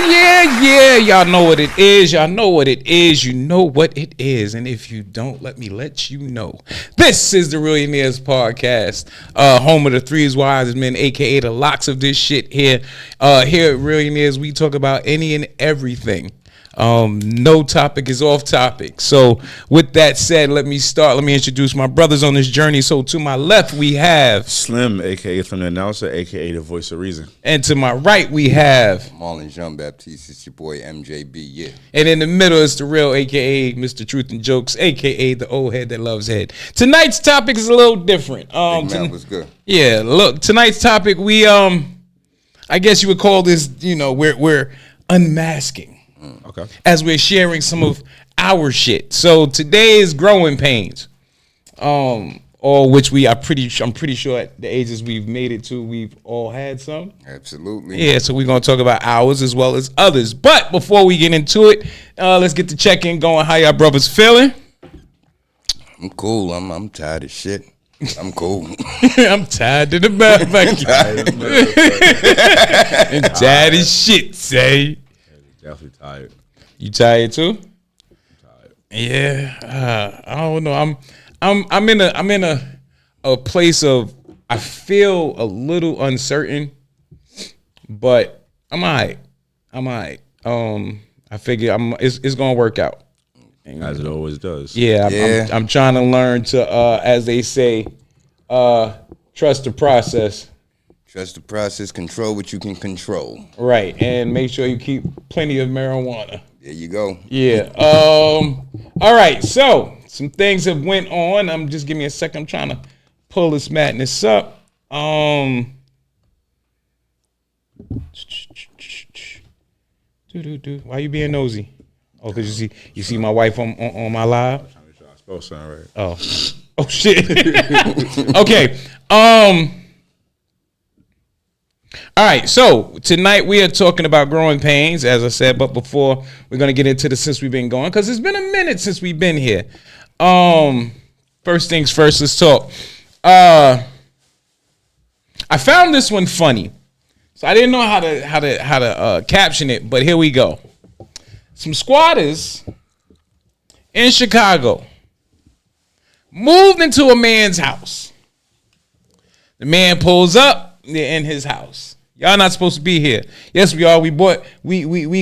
Yeah. Y'all know what it is. You know what it is. And if you don't, let me let you know. This is the Reallionaires podcast, home of the Threes Wise Men, a.k.a. the locks of this shit here. Here at Reallionaires, we talk about any and everything. No topic is off topic. So with that said, let me introduce my brothers on this journey. So to my left we have Slim, aka From the Announcer, aka the Voice of Reason. And to my right we have Marlon Jean-Baptiste. It's your boy MJB, yeah. And in the middle is the real, aka Mr. Truth and Jokes, aka the old head that loves head. Tonight's topic is a little different. Big man was good. Yeah, look, tonight's topic we I guess you would call this, we're unmasking. Okay. As we're sharing some of our shit. So today is growing pains. All which I'm pretty sure at the ages we've made it to, we've all had some. Absolutely. Yeah, so we're gonna talk about ours as well as others. But before we get into it, let's get the check-in going. How y'all brothers feeling? I'm cool. I'm tired of shit. I'm cool. I'm tired to the motherfucker. I'm tired of shit, say. Definitely tired. You tired too? I'm tired. Yeah, I don't know. I'm in a place of I feel a little uncertain, but I'm alright. I figure it's gonna work out. As it always does. Yeah. I'm trying to learn to as they say, trust the process. Trust the process, control what you can control. Right, and make sure you keep plenty of marijuana. There you go. Yeah. All right, so some things have went on. Just give me a second. I'm trying to pull this madness up. Why you being nosy? Oh, cause you see my wife on my live. I'm trying to make sure I spell something right. Oh shit. Okay. All right, so tonight we are talking about growing pains, as I said, but before we're going to get into the since we've been going, because it's been a minute since we've been here. First things first, let's talk. I found this one funny, so I didn't know how to caption it, but here we go. Some squatters in Chicago moved into a man's house. The man pulls up, they're in his house. Y'all not supposed to be here. Yes, we are. We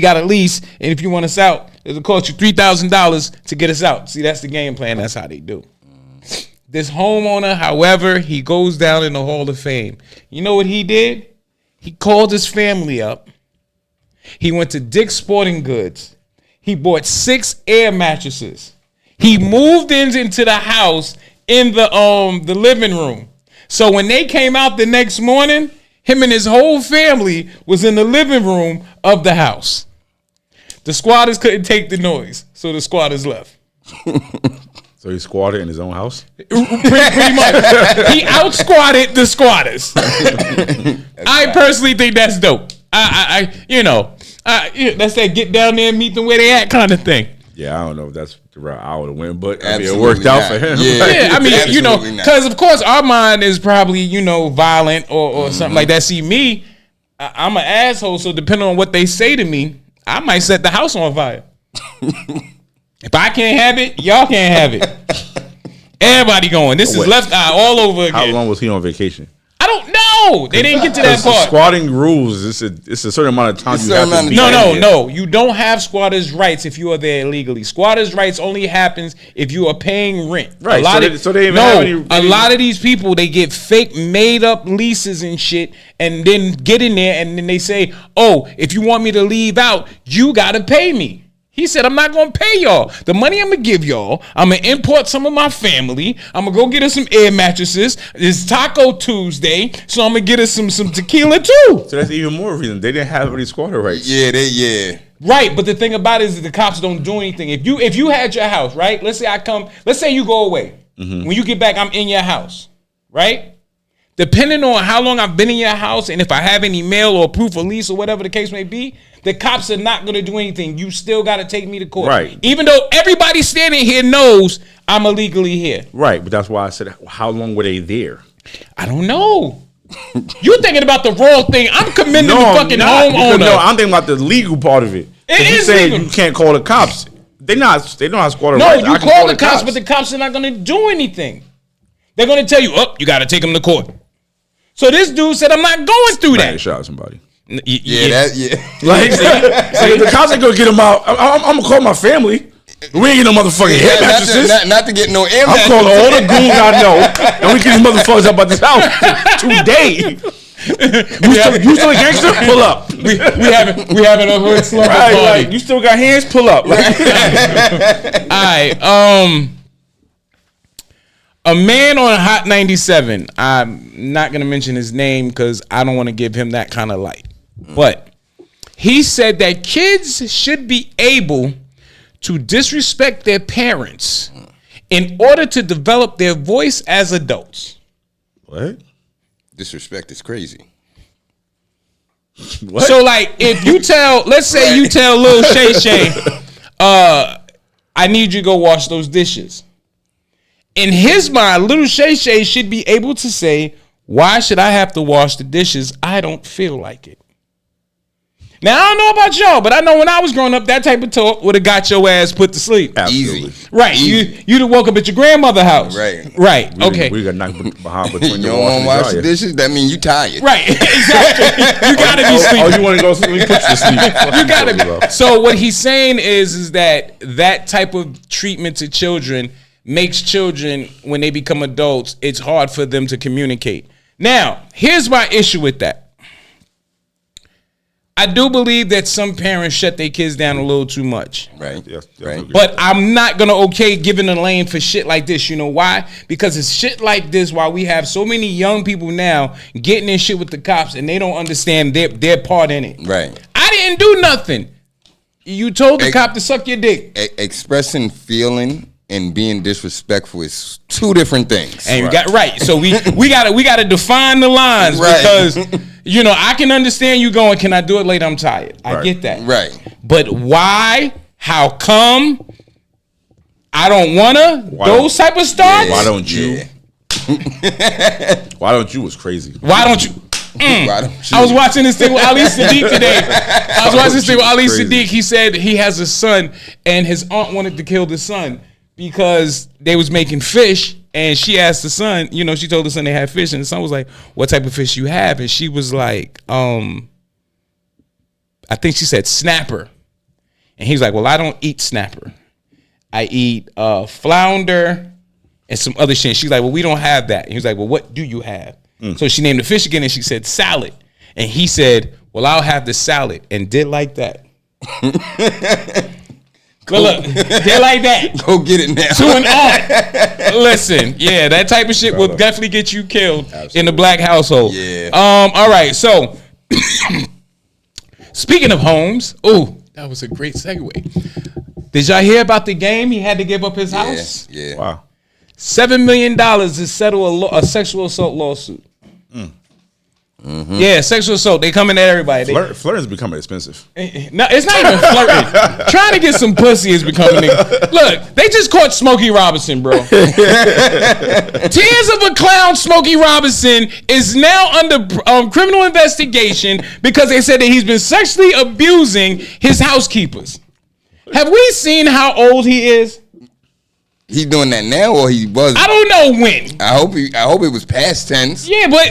got a lease, and if you want us out, it'll cost you $3,000 to get us out. See, that's the game plan. That's how they do. This homeowner, however, he goes down in the Hall of Fame. You know what he did? He called his family up. He went to Dick's Sporting Goods. He bought 6 air mattresses. He moved into the house in the living room. So when they came out the next morning, him and his whole family was in the living room of the house. The squatters couldn't take the noise, so the squatters left. So he squatted in his own house? Pretty much. He out-squatted the squatters. I personally think that's dope. That's that get down there and meet them where they at kind of thing. Yeah, I don't know if that's the route I would have went, but I mean, it worked out for him. Yeah, I mean, because of course our mind is probably, violent or something like that. See, me, I'm an asshole, so depending on what they say to me, I might set the house on fire. If I can't have it, y'all can't have it. Everybody going. This is Left Eye all over again. How long was he on vacation? I don't know. They didn't get to that part. Squatting rules. It's a certain amount of time you have to be. No. You don't have squatters' rights if you are there illegally. Squatters' rights only happens if you are paying rent. Right. A lot of these people, they get fake made up leases and shit, and then get in there, and then they say, "Oh, if you want me to leave out, you gotta pay me." He said, I'm not going to pay y'all. The money I'm going to give y'all, I'm going to import some of my family. I'm going to go get us some air mattresses. It's Taco Tuesday, so I'm going to get us some tequila too. So that's even more reason. They didn't have any squatter rights. Yeah. Right, but the thing about it is that the cops don't do anything. If you had your house, right? Let's say you go away. Mm-hmm. When you get back, I'm in your house, right? Depending on how long I've been in your house and if I have any mail or proof of lease or whatever the case may be, the cops are not going to do anything. You still got to take me to court. Right. Even though everybody standing here knows I'm illegally here. Right, but that's why I said, how long were they there? I don't know. You thinking about the wrong thing. I'm commending the fucking homeowner. No, I'm thinking about the legal part of it. It is saying legal. You can't call the cops. They know how to squat a No, right. you call the cops, but the cops are not going to do anything. They're going to tell you, you got to take them to court. So this dude said, I'm not going through that. Shot somebody. Yeah. Like, the cops ain't gonna get him out. I'm gonna call my family. We ain't get no motherfucking head mattresses. Not to get no air I'm calling all the goons I know, and we get these motherfuckers up at this house today. You still a gangster? Pull up. We having a hood slumber right, party. like, you still got hands? Pull up. All right. A man on Hot 97. I'm not gonna mention his name because I don't want to give him that kind of light. But he said that kids should be able to disrespect their parents in order to develop their voice as adults. What? Disrespect is crazy. What? So, like, if you tell, let's say you tell Lil Shay Shay, I need you to go wash those dishes. In his mind, Lil Shay Shay should be able to say, why should I have to wash the dishes? I don't feel like it. Now, I don't know about y'all, but I know when I was growing up, that type of talk would have got your ass put to sleep. Absolutely. Easy. Right. You'd have woke up at your grandmother's house. Right. Okay. We got knocked behind between You the don't want to wash the dishes? That means you tired. Right. Exactly. You got to be sleeping. Oh, you want to go sleep? Put you to sleep. You got to be. So what he's saying is that type of treatment to children makes children, when they become adults, it's hard for them to communicate. Now, here's my issue with that. I do believe that some parents shut their kids down a little too much. Right. Yes, right. But I'm not going to giving a lane for shit like this. You know why? Because it's shit like this why we have so many young people now getting in shit with the cops and they don't understand their part in it. Right. I didn't do nothing. You told the cop to suck your dick. Expressing feeling and being disrespectful is two different things. And you got right. So we gotta define the lines because I can understand you going, can I do it later? I'm tired. I get that. Right. But why? How come? I don't wanna. Those type of stuff. Why don't you? Yeah. Why don't you was crazy. Why don't you? Why don't you? I was watching this thing with Ali Sadiq today. Sadiq. He said he has a son and his aunt wanted to kill the son because they was making fish. And she asked the son, she told the son they had fish. And the son was like, what type of fish you have? And she was like, I think she said snapper. And he's like, well, I don't eat snapper. I eat flounder and some other shit. She's like, well, we don't have that. And he was like, well, what do you have? So she named the fish again and she said salad. And he said, well, I'll have the salad. And did like that. Look, they're like that. Go get it now. To an aunt. Listen, yeah, that type of shit will definitely get you killed in the black household. Yeah. All right, so speaking of homes, that was a great segue. Did y'all hear about the game? He had to give up his house. Yeah. Wow. $7 million to settle a sexual assault lawsuit. Mm-hmm. Yeah, sexual assault. They coming at everybody. Flirting is becoming expensive. No, it's not even flirting. Trying to get some pussy is becoming. Look, they just caught Smokey Robinson, bro. Tears of a Clown Smokey Robinson is now under criminal investigation because they said that he's been sexually abusing his housekeepers. Have we seen how old he is? He doing that now, or he was? I don't know when. I hope it was past tense. Yeah, but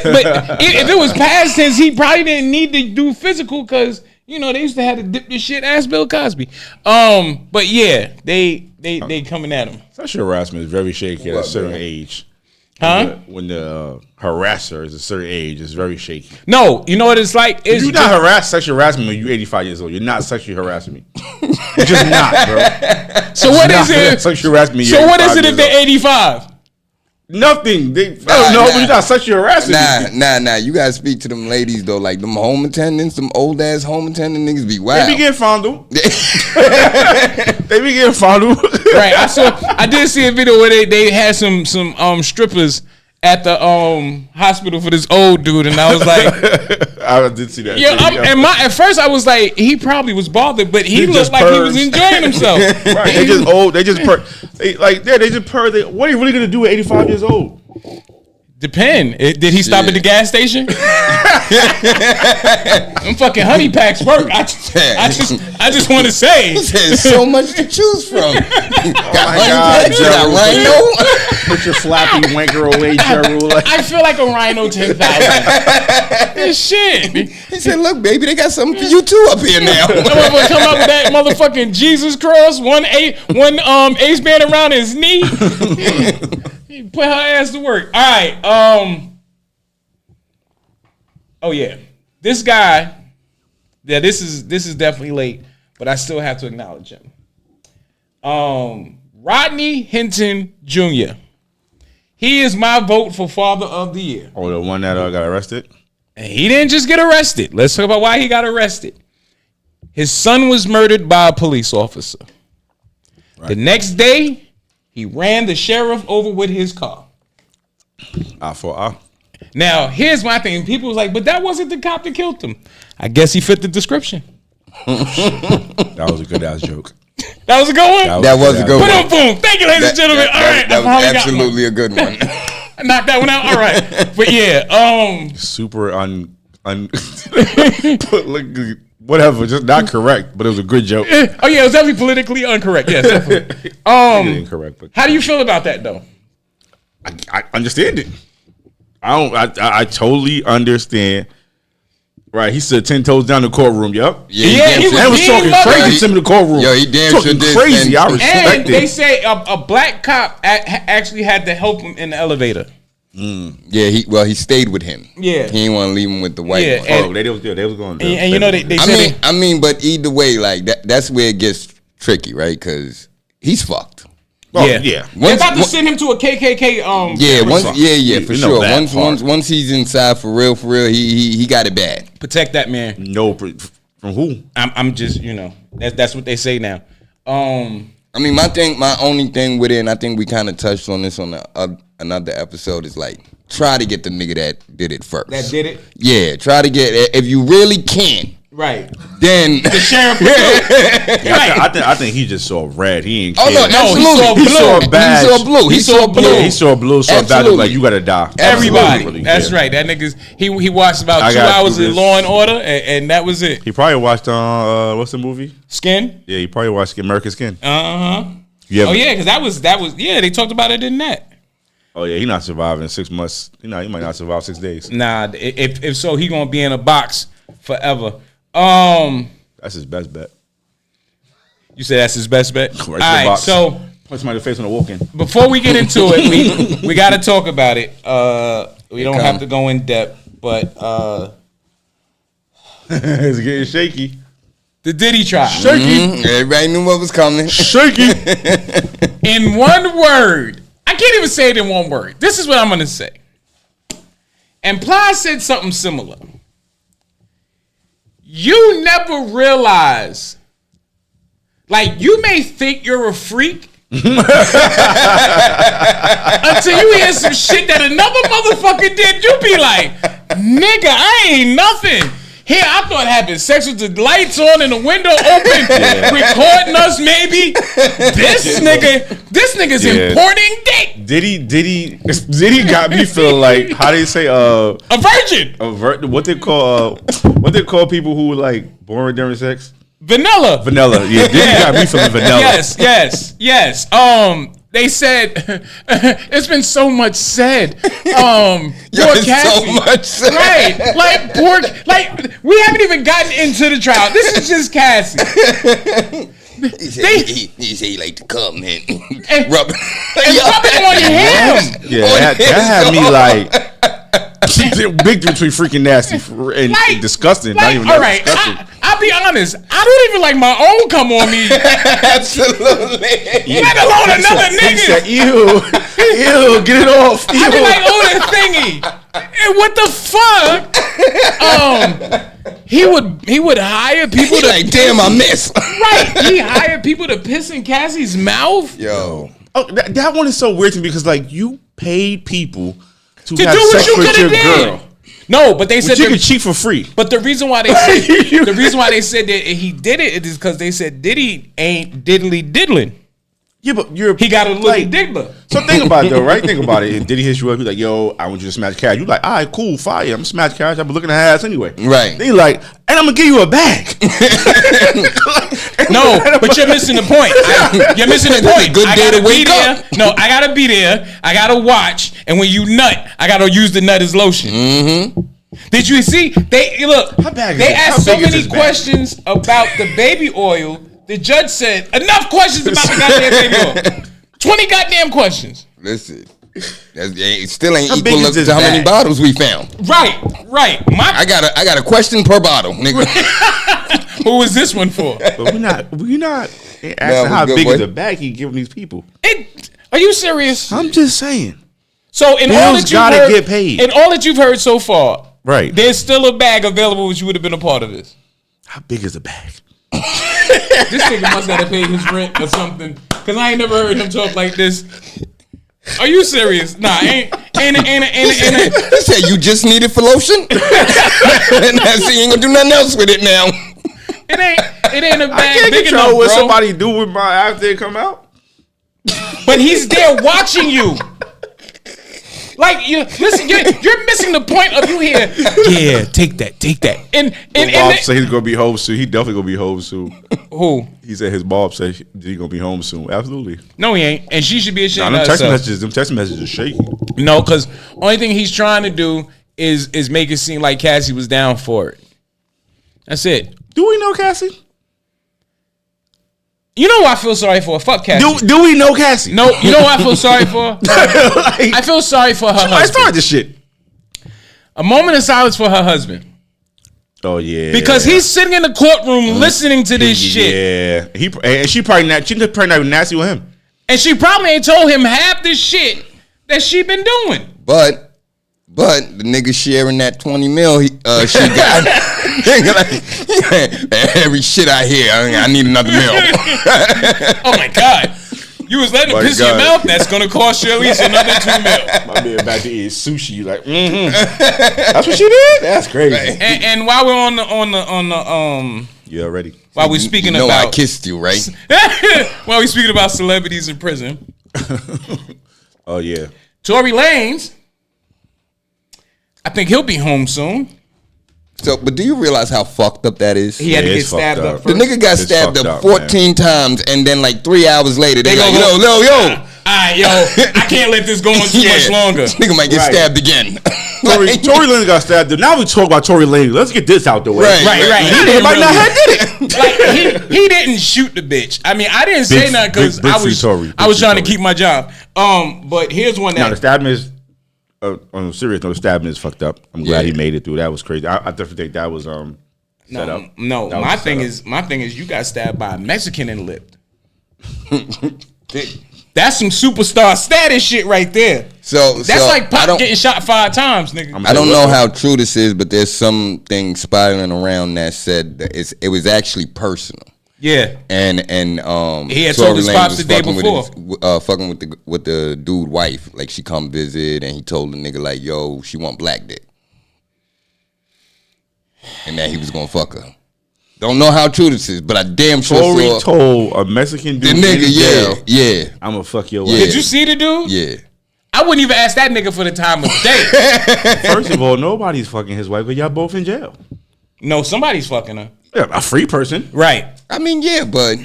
if it was past tense, he probably didn't need to do physical because they used to have to dip this shit. Ask Bill Cosby. But yeah, they coming at him. Sexual harassment is very shaky at a certain age. Huh? When the harasser is a certain age, it's very shaky. No, you know what it's like? If you're not sexually harassing me when you're 85 years old, you're not sexually harassing me. You're just not, bro. So what is it? Sexually harassing me. So what is it if they're 85? Nothing. But you're not sexually harassing me. Nah. You gotta speak to them ladies though, like them home attendants, them old ass home attendant niggas be wild. They be getting fondled. They be getting fondled. Right. I did see a video where they had some strippers at the hospital for this old dude, and I was like, I did see that. Yeah, at first I was like, he probably was bothered, but he looked like he was enjoying himself. Right? They just old. They just purr. They just purr. What are you really gonna do at 85 years old? Depend. Did he stop at the gas station? Them fucking honey packs work. I just want to say. There's so much to choose from. Got Rhino. Put your flappy wanker away, Gerald. I feel like a Rhino 10,000. This shit. He said, "Look, baby, they got something for you too up here now." I'm gonna come up with that motherfucking Jesus cross, one ace band around his knee. He put her ass to work. All right. Oh yeah, this guy. Yeah, this is definitely late, but I still have to acknowledge him. Rodney Hinton Jr. He is my vote for Father of the Year. Oh, the one that got arrested? And he didn't just get arrested. Let's talk about why he got arrested. His son was murdered by a police officer. Right. The next day, he ran the sheriff over with his car. Eye for eye. Now, here's my thing. People was like, but that wasn't the cop that killed him. I guess he fit the description. That was a good ass joke. That was a good one? That was a good one. Boom. Thank you, ladies and gentlemen. All right. That was absolutely a good one. Knock that one out. All right. But yeah. Super whatever, just not correct, but it was a good joke. Oh yeah, it was definitely politically incorrect. Yes, definitely. Incorrect. But how do you feel about that though? I understand it. I totally understand. Right, he stood 10 toes down in the courtroom. Yep. Yeah, he was talking crazy to him in the courtroom. Yo, he damn sure did. Crazy. I respect and it. They say a black cop actually had to help him in the elevator. Yeah, he stayed with him. Yeah, he didn't want to leave him with the white one. They was going. And you know they said I mean, but either way, like that's where it gets tricky, right? Because he's fucked. Oh, yeah. They're about to send him to a KKK. For sure. Once he's inside for real, he got it bad. Protect that man. No, from who? I'm just that's what they say now. I mean, my only thing with it, and I think we kind of touched on this on another episode, is like try to get the nigga that did it first. That did it. Yeah, try to get if you really can. Right. Then the sheriff. I think he just saw red. He ain't. Oh no, absolutely. He saw bad. He saw blue. He saw blue. So bad. Like you gotta die. Everybody. That's right. That nigga's. He watched about 2 hours of Law and Order, and that was it. He probably watched what's the movie? Skin. Yeah, he probably watched American Skin. Because that was they talked about it in that. Oh yeah, he not surviving 6 months. He might not survive 6 days. Nah, if so, he gonna be in a box forever. That's his best bet. You said that's his best bet? Right, all right, so put somebody face on the walk-in. Before we get into it, we got to talk about it. We don't have to go in depth, but it's getting shaky. The Diddy trial. Shaky. Everybody knew what was coming. Shaky. In one word, I can't even say it in one word. This is what I'm gonna say. And Ply said something similar. You never realize, like, you may think you're a freak until you hear some shit that another motherfucker did. You be like, nigga, I ain't nothing. Here, I thought having sex with the lights on and the window open, recording us maybe. This nigga's importing dick. Diddy got me feeling like, how they say a virgin. What they call people who like born during sex? Vanilla. Yeah, Diddy got me feeling vanilla. Yes. They said it's been so much said. So much said. Right. Like pork. Like we haven't even gotten into the trial. This is just Cassie. He said he like to come and rub it on your hands. Yeah, that had me like big between freaking nasty and disgusting. Not even all right, disgusting. I'll be honest. I don't even like my own come on me. Absolutely. Let alone another nigga. He said, ew, get it off. Ew. I be like, that thingy. And what the fuck? He would hire people to like, damn, I missed. Right. He hired people to piss in Cassie's mouth. Yo. Oh, that one is so weird to me because like you paid people to do have what sex you with your did. girl. No, but they said you could cheat for free. But the reason why they said that he did it is because they said Diddy ain't diddly diddling. Yeah, but he got a little diggler. So think about it though, right? Think about it. And did he hit you up? He's like, yo, I want you to smash cash. You like, all right, cool, fire. I'm smash cash. I've been looking at her ass anyway. Right. Then he like, and I'm gonna give you a bag. No, but you're missing the point. You're missing the point. Good day to wake up. No, I gotta be there. I gotta watch. And when you nut, I gotta use the nut as lotion. Mm-hmm. Did you see? They asked so many questions about the baby oil. The judge said, enough questions about the goddamn baby oil. 20 goddamn questions. Listen, it still ain't How big equal is up this to how many bag? bottles we found. Right. I got a question per bottle, nigga. Who was this one for? But we're not asking how good, big boy. is the bag he giving these people. Are you serious? I'm just saying. So in Bills all that you've gotta heard, get paid. in all that you've heard so far, Right. there's still a bag available which you would have been a part of this. How big is the bag? This nigga must have to pay his rent or something. Cause I ain't never heard him talk like this. Are you serious? Nah, ain't. He said you just need it for lotion, and that's he ain't gonna do nothing else with it now. It ain't a I bag can't big control enough, what bro. somebody do with my after it come out. But he's there watching you. Like you're missing the point of you here. Yeah, take that. And Bob said he's gonna be home soon. He definitely gonna be home soon. who? He said his mom said he's gonna be home soon. Absolutely. No, he ain't. And she should be ashamed Nah, of them herself. text messages are shaky. No, because only thing he's trying to do is make it seem like Cassie was down for it. That's it. Do we know Cassie? You know who I feel sorry for? Fuck Cassie. Do we know Cassie? No, you know who I feel sorry for? I feel sorry for her I husband. started this shit. A moment of silence for her husband. Oh yeah. Because he's sitting in the courtroom listening to this shit. Yeah. And she probably not even nasty with him. And she probably ain't told him half the shit that she been doing. But the nigga sharing that 20 mil she got. Every shit I hear, I need another mil. Oh my God. You was letting it piss in your mouth? That's going to cost you at least another 2 mil. My man back to eat sushi. You like, That's what she did? That's crazy. And while we're on the You already. while we're speaking you know about I kissed you, right? while we're speaking about celebrities in prison, Oh yeah. Tory Lanez, I think he'll be home soon. So, but do you realize how fucked up that is? He had to get it's stabbed fucked up up. first. The nigga got It's stabbed fucked up up, 14 times, and then like 3 hours later, they like, go, yo. All right, yo, I can't let this go on too much longer. This nigga might get Right. stabbed again. Tory Lanez got stabbed. Now we talk about Tory Lanez. Let's get this out the way. Right. He didn't Might not really- have did it. Like he didn't shoot the bitch. I mean, I didn't say Big- nothing because big I was free Tory. I was Big free trying to Tory. keep my job. But here's one Now the that stabbing is on a serious note. The stabbing is fucked up. I'm glad he made it through. That was crazy. I definitely think that was set up. no. That My was thing set is you got stabbed by a Mexican and lipped. That's some superstar status shit right there. That's like Pop getting shot 5 times, nigga. I don't know how true this is, but there's something spiraling around that said that it was actually personal. Yeah. And He had Tory told his Lanez pops was the day fucking before. fucking with the dude wife. Like she come visit, and he told the nigga like, yo, she want black dick, and that he was gonna fuck her. Don't know how true this is, but I damn sure Tory saw told a Mexican the dude in nigga. jail, Yeah. I'm gonna fuck your Yeah. wife. Did you see the dude? Yeah. I wouldn't even ask that nigga for the time of day. First of all, nobody's fucking his wife, but y'all both in jail. No, somebody's fucking her. Yeah, a free person. Right. I mean, yeah, but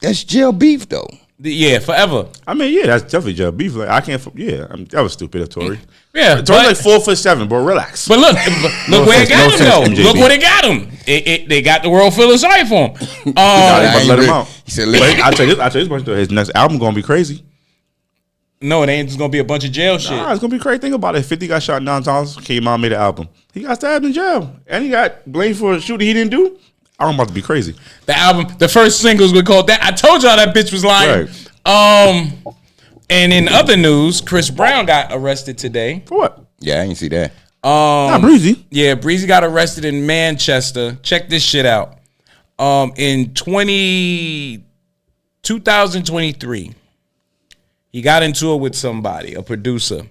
that's jail beef though. Yeah, forever. I mean, yeah, that's definitely jail beef. Like I can't. That was stupid of Tory. Yeah, Tory's like 4'7", bro. Relax. But look where it got him though. MJB. Look what it got him. They got the world feeling sorry for him. Nah, they about to let him really- out. he said, But I tell you this much though. His next album gonna be crazy. No, it ain't just gonna be a bunch of jail shit. Nah, it's gonna be crazy. Think about it. 50 got shot 9 times. Came out, made an album. He got stabbed in jail, and he got blamed for a shooting he didn't do. I'm about to be crazy. The album, the first singles were called that. I told y'all that bitch was lying. Right. And in other news, Chris Brown got arrested today. For what? Yeah, I didn't see that. Not Breezy. Yeah, Breezy got arrested in Manchester. Check this shit out. In 2023, he got into it with somebody, a producer.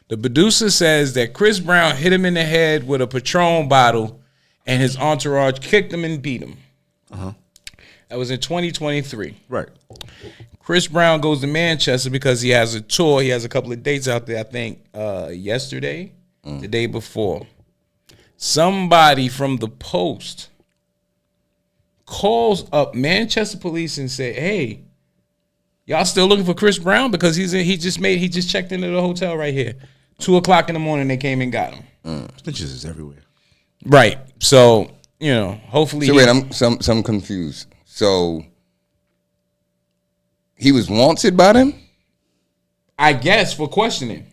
The producer says that Chris Brown hit him in the head with a Patron bottle and his entourage kicked him and beat him. That was in 2023. Right. Chris Brown goes to Manchester because he has a tour. He has a couple of dates out there, I think, yesterday, the day before. Somebody from the Post calls up Manchester police and say, hey, y'all still looking for Chris Brown? Because he just checked into the hotel right here. 2:00 in the morning, they came and got him. Snitches is everywhere. Right. So, hopefully. So wait, I'm confused. So he was wanted by them? I guess for questioning.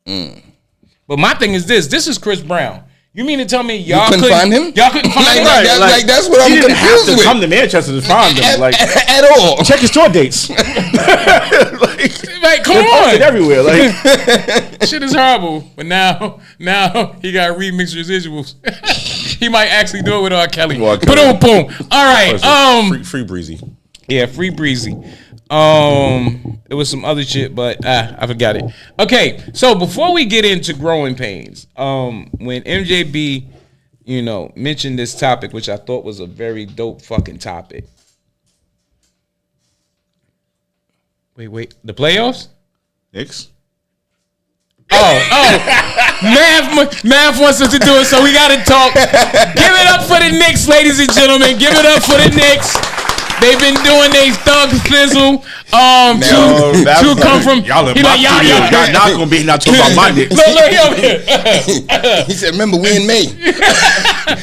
But my thing is this. This is Chris Brown. You mean to tell me y'all couldn't find him? Y'all couldn't find him? Like, that's what I'm He didn't have confused to with. come to Manchester to find them. Like, At all. check his tour dates. Like, come Posted on. everywhere. Like, Shit is horrible. But now he got remix residuals. He might actually do it with R. Kelly. Boom, boom. All right. free Breezy. Yeah, free Breezy. It was some other shit, but I forgot it. Okay, so before we get into growing pains, when MJB, mentioned this topic, which I thought was a very dope fucking topic. Wait, the playoffs? Knicks. Math wants us to do it, so we gotta talk. Give it up for the Knicks, ladies and gentlemen. Give it up for the Knicks. They've been doing their thug thizzle. To come from y'all in my studio. Y'all not gonna be not talking about my Knicks. Look over here. He said, remember we in May.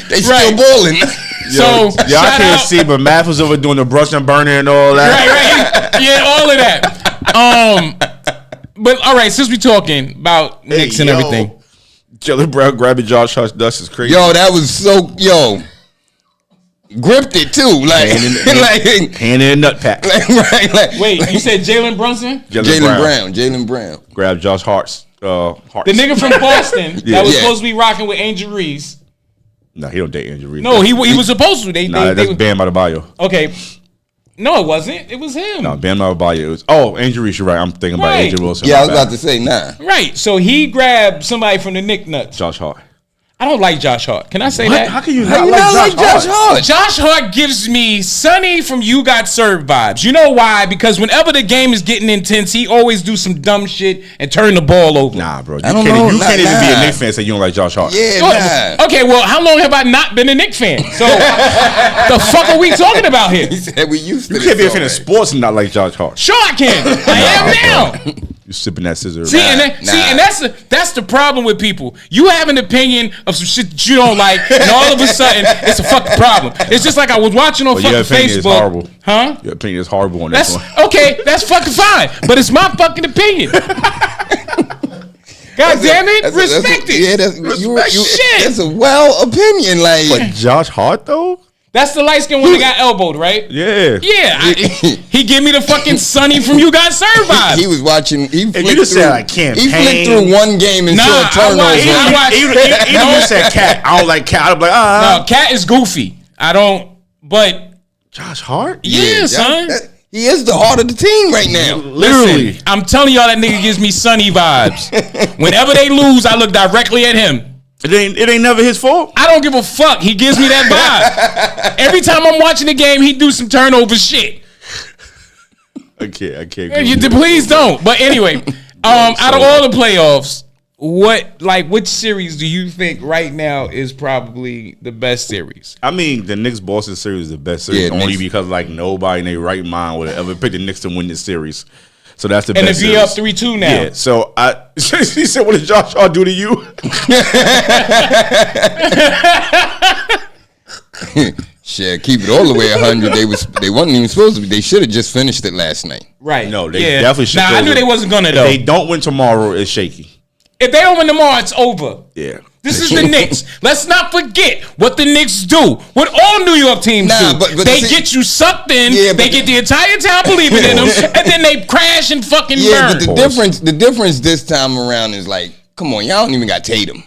They still balling. So y'all can't see, but Math was over doing the brush and burner and all that. Right. Yeah, all of that. But all right, since we're talking about Knicks and everything. Jalen Brown grabbing Josh Hart dust is crazy. Yo, that was so gripped it too, hand in a nut pack. Wait, you said Jalen Brunson? Jalen Brown grabbed Josh Hart's heart. The nigga from Boston that was supposed to be rocking with Angel Reese. No, he don't date Angel Reese. No, he was supposed to. That's Bam Adebayo. Okay. No, it wasn't. It was him. No, Bam Adebayo. Angel Reese. You're right. I'm thinking about Angel Wilson. Yeah, I was about to say nah. Right. So he grabbed somebody from the Knick Nuts. Josh Hart. I don't like Josh Hart. Can I say that? How can you not like Josh Hart? Josh Hart gives me Sonny from You Got Served vibes. You know why? Because whenever the game is getting intense, he always do some dumb shit and turn the ball over. Nah, bro. You can't even be a Knicks fan and say you don't like Josh Hart. Yeah, nah. Okay, well, how long have I not been a Knicks fan? So, the fuck are we talking about here? He said we used to. You can't be a fan of sports and not like Josh Hart. Sure I can. I am now. You sipping that scissor. And that's the problem with people. You have an opinion of some shit that you don't like, and all of a sudden it's a fucking problem. It's just like I was watching on fucking Facebook. Is horrible. Huh? Your opinion is horrible on that one. Okay, that's fucking fine. But it's my fucking opinion. God damn it, respect it. Shit. That's a opinion. But Josh Hart though? That's the light skin one that got elbowed, right? Yeah. Yeah. He gave me the fucking Sonny from You Got Served vibe. He was watching. He flicked campaign. through one game and saw turnovers. Even you said Cat. I don't like Cat. I'm like, No, Cat is goofy. I don't. But Josh Hart? Yeah, son. He is the heart of the team right now. Literally. Listen, I'm telling y'all that nigga gives me Sonny vibes. Whenever they lose, I look directly at him. It ain't never his fault. I don't give a fuck. He gives me that vibe. Every time I'm watching the game, he do some turnover shit. I can't. Please don't. But anyway, out of all the playoffs, which series do you think right now is probably the best series? I mean, the Knicks Boston series is the best series only because nobody in their right mind would have ever picked the Knicks to win this series. So that's the best. And if you're up 3-2 now. Yeah. So he said, "What did Josh Hart do to you?" Shit, keep it all the way 100. They wasn't even supposed to be. They should have just finished it last night. Right. No, they definitely should. I knew they wasn't gonna though. If they don't win tomorrow, it's shaky. If they don't win tomorrow, it's over. Yeah. This is the Knicks. Let's not forget what the Knicks do. What all New York teams do. But they get you sucked in. Yeah, they get the entire town believing in them, and then they crash and fucking burn. But the difference this time around is come on, y'all don't even got Tatum.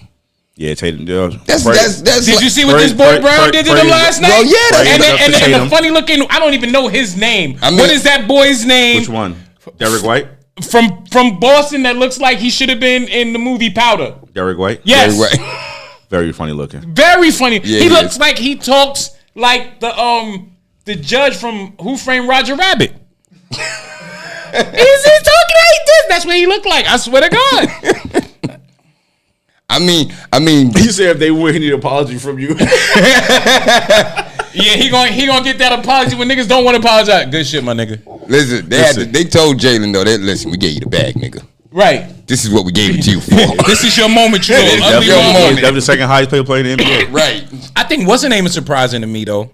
Yeah, Tatum. That's did you see what this boy Brown did to them last night? Well, yeah. And the funny looking, I don't even know his name. What is that boy's name? Which one? Derek White? From Boston that looks like he should have been in the movie Powder. Derek White? Yes. Derek White. Very funny looking. Very funny. Yeah, he looks like he talks like the the judge from Who Framed Roger Rabbit. He's talking like this. That's what he looked like. I swear to God. I mean, He said if they win, he need an apology from you. Yeah, he gonna get that apology when niggas don't want to apologize. Good shit, my nigga. listen, they told Jalen though, listen, we gave you the bag, nigga. Right. This is what we gave it to you for. This is your moment, you little ugly your moment. moment. That was the second highest paid player in the NBA. Right. I think what's her name is surprising to me though.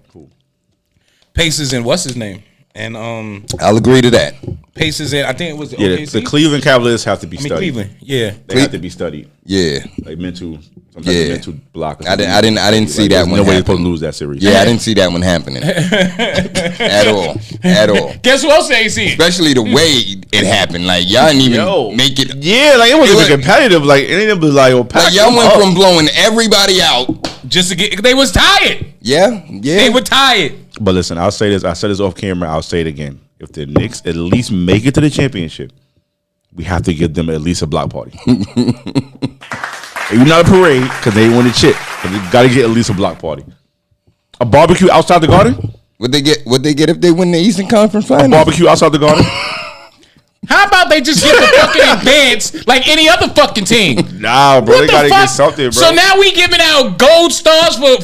Pacers and what's his name? And I'll agree to that. Pacers and I think it was the Yeah, OKC. the Cleveland Cavaliers have to be studied. Cleveland. Yeah. They have to be studied. Yeah. Like mental Yeah. mental block. I didn't see that one. No way you're happen. supposed to lose that series. Yeah, I didn't see that one happening. At all. Guess who else ain't see it? Especially the way it happened. Like y'all didn't even make it. Yeah, like it wasn't even competitive. Like it didn't be like, Like y'all went from blowing everybody out. Just to get, they was tired. Yeah. They were tired. But listen, I'll say this. I said this off camera. I'll say it again. If the Knicks at least make it to the championship, we have to give them at least a block party. Maybe not a parade because they won the chip, but they got to get at least a block party. A barbecue outside the Garden. What they get if they win the Eastern Conference A Finals? barbecue outside the Garden. How about they just get the fucking advance like any other fucking team? Nah, bro, What they the gotta fuck? get something, bro. So now we giving out gold stars for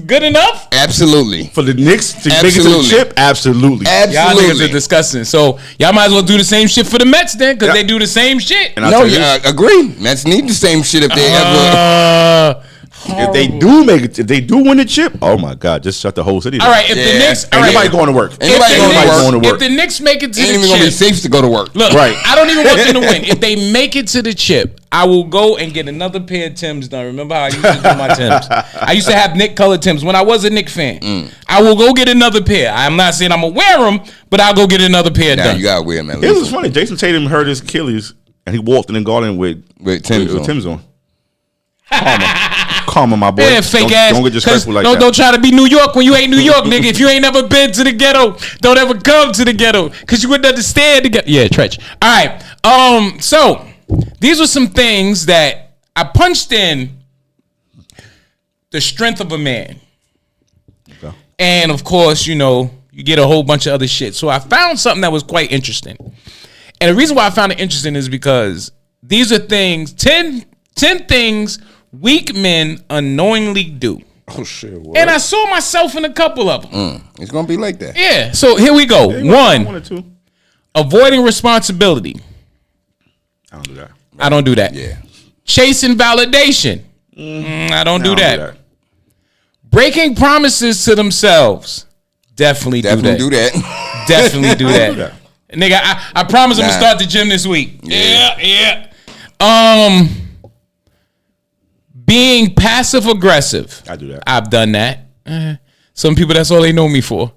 good enough? Absolutely. For the Knicks to make it to the Absolutely. chip, absolutely. Y'all niggas are Absolutely. disgusting. So y'all might as well do the same shit for the Mets then, because they do the same shit. And I'll No, tell you yeah, this, I agree. Mets need the same shit if they ever. if they do make it, if they do win the chip, oh my God, just shut the whole city down. All right, if the Yeah. Knicks, all Ain't right, nobody going to work. Ain't nobody if the going to Knicks- work. going to work. If the Knicks make it to Ain't the even gonna be chip, safe to go to work. look, Right. I don't even want them to win. If they make it to the chip, I will go and get another pair of Timbs done. Remember how I used to do my Timbs? I used to have Nick colored Timbs when I was a Nick fan. I will go get another pair. I'm not saying I'm gonna wear them, but I'll go get another pair Now done. you gotta wear them at It was least funny. Jason Tatum hurt his Achilles, and he walked in the Garden with Tim's on. Calm on, my boy. Yeah, fake ass. Don't get disrespectful like don't, that. Don't try to be New York when you ain't New York, nigga. If you ain't never been to the ghetto, don't ever come to the ghetto because you wouldn't understand the ghetto. Yeah, Tretch. All right. So these were some things that I punched in the strength of a man, Okay. and of course, you know, you get a whole bunch of other shit. So I found something that was quite interesting, and the reason why I found it interesting is because these are things 10 things weak men unknowingly do. Oh shit! What? And I saw myself in a couple of them. It's gonna be like that. Yeah. So here we go. One One, or two. avoiding responsibility. I don't do that. I don't do that. Yeah. Chasing validation. I don't do I don't that. Breaking promises to themselves. Definitely do Definitely that. do that. Definitely do I don't that. Nigga, I promise I'm gonna Nah. start the gym this week. Yeah. Being passive aggressive. I do that. I've done that. Some people, that's all they know me for.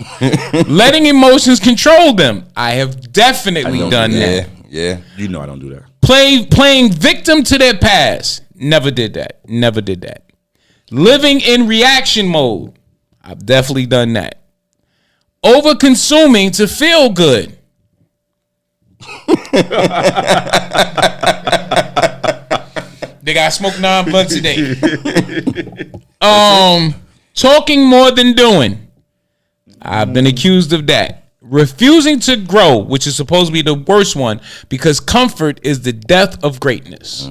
Letting emotions control them. I have definitely done that. Yeah. You know I don't do that. Playing victim to their past. Never did that. Never did that. Living in reaction mode. I've definitely done that. Over consuming to feel good. They got smoked 9 blunts a day. Talking more than doing. I've been accused of that. Refusing to grow, which is supposed to be the worst one, because comfort is the death of greatness.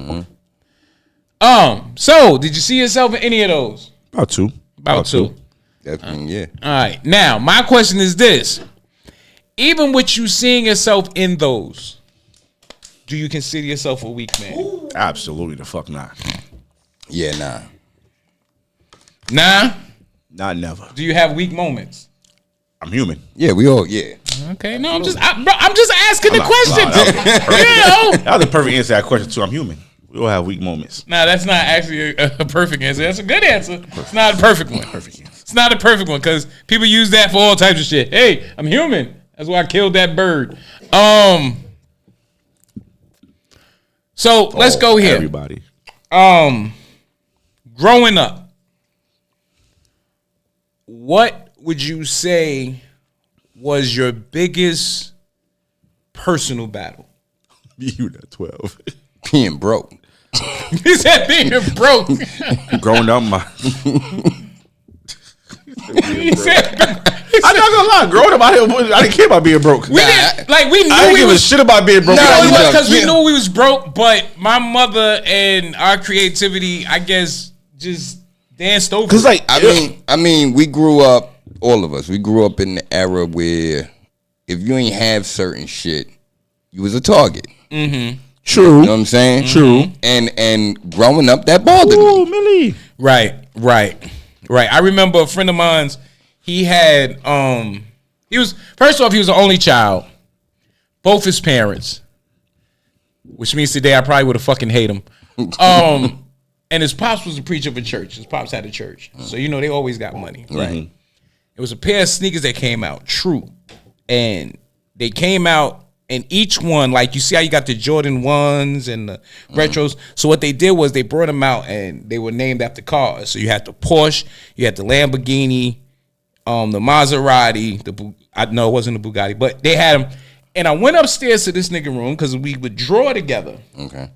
So did you see yourself in any of those? About two. About two. Definitely, yeah. All right. Now, my question is this. Even with you seeing yourself in those, do you consider yourself a weak man? Absolutely the fuck not. Yeah, nah. Nah? Not never. Do you have weak moments? I'm human. Yeah, we all, yeah. Okay, no, I'm just asking the question. That was a perfect answer to that question too. I'm human. We all have weak moments. Nah, that's not actually a perfect answer. That's a good answer. It's not a perfect one. Perfect answer. It's not a perfect one because people use that for all types of shit. Hey, I'm human. That's why I killed that bird. So let's go here. Everybody. Growing up, what would you say was your biggest personal battle? You that 12. Being broke. He said being broke. Growing up, my He said, I not gonna lie. Growing up, I didn't care about being broke. We didn't, like, we knew I didn't we give a was shit about being broke. No, it was because we knew we was broke. But my mother and our creativity, I guess, just danced over. Because, like, I mean, we grew up. All of us, we grew up in the era where if you ain't have certain shit, you was a target. Mm-hmm. True. You know what I'm saying? True. And growing up, that bothered me. Millie. Right. I remember a friend of mine's. He had he was first off, he was the only child. Both his parents, which means today I probably would have fucking hate him. And his pops was a preacher of a church. His pops had a church, so they always got money, right? Mm-hmm. It was a pair of sneakers that came out, true, and they came out, and each one, like you see how you got the Jordan 1s and the retros. So what they did was they brought them out, and they were named after cars. So you had the Porsche, you had the Lamborghini, the Maserati. No, it wasn't the Bugatti, but they had them. And I went upstairs to this nigga room because we would draw together. Okay.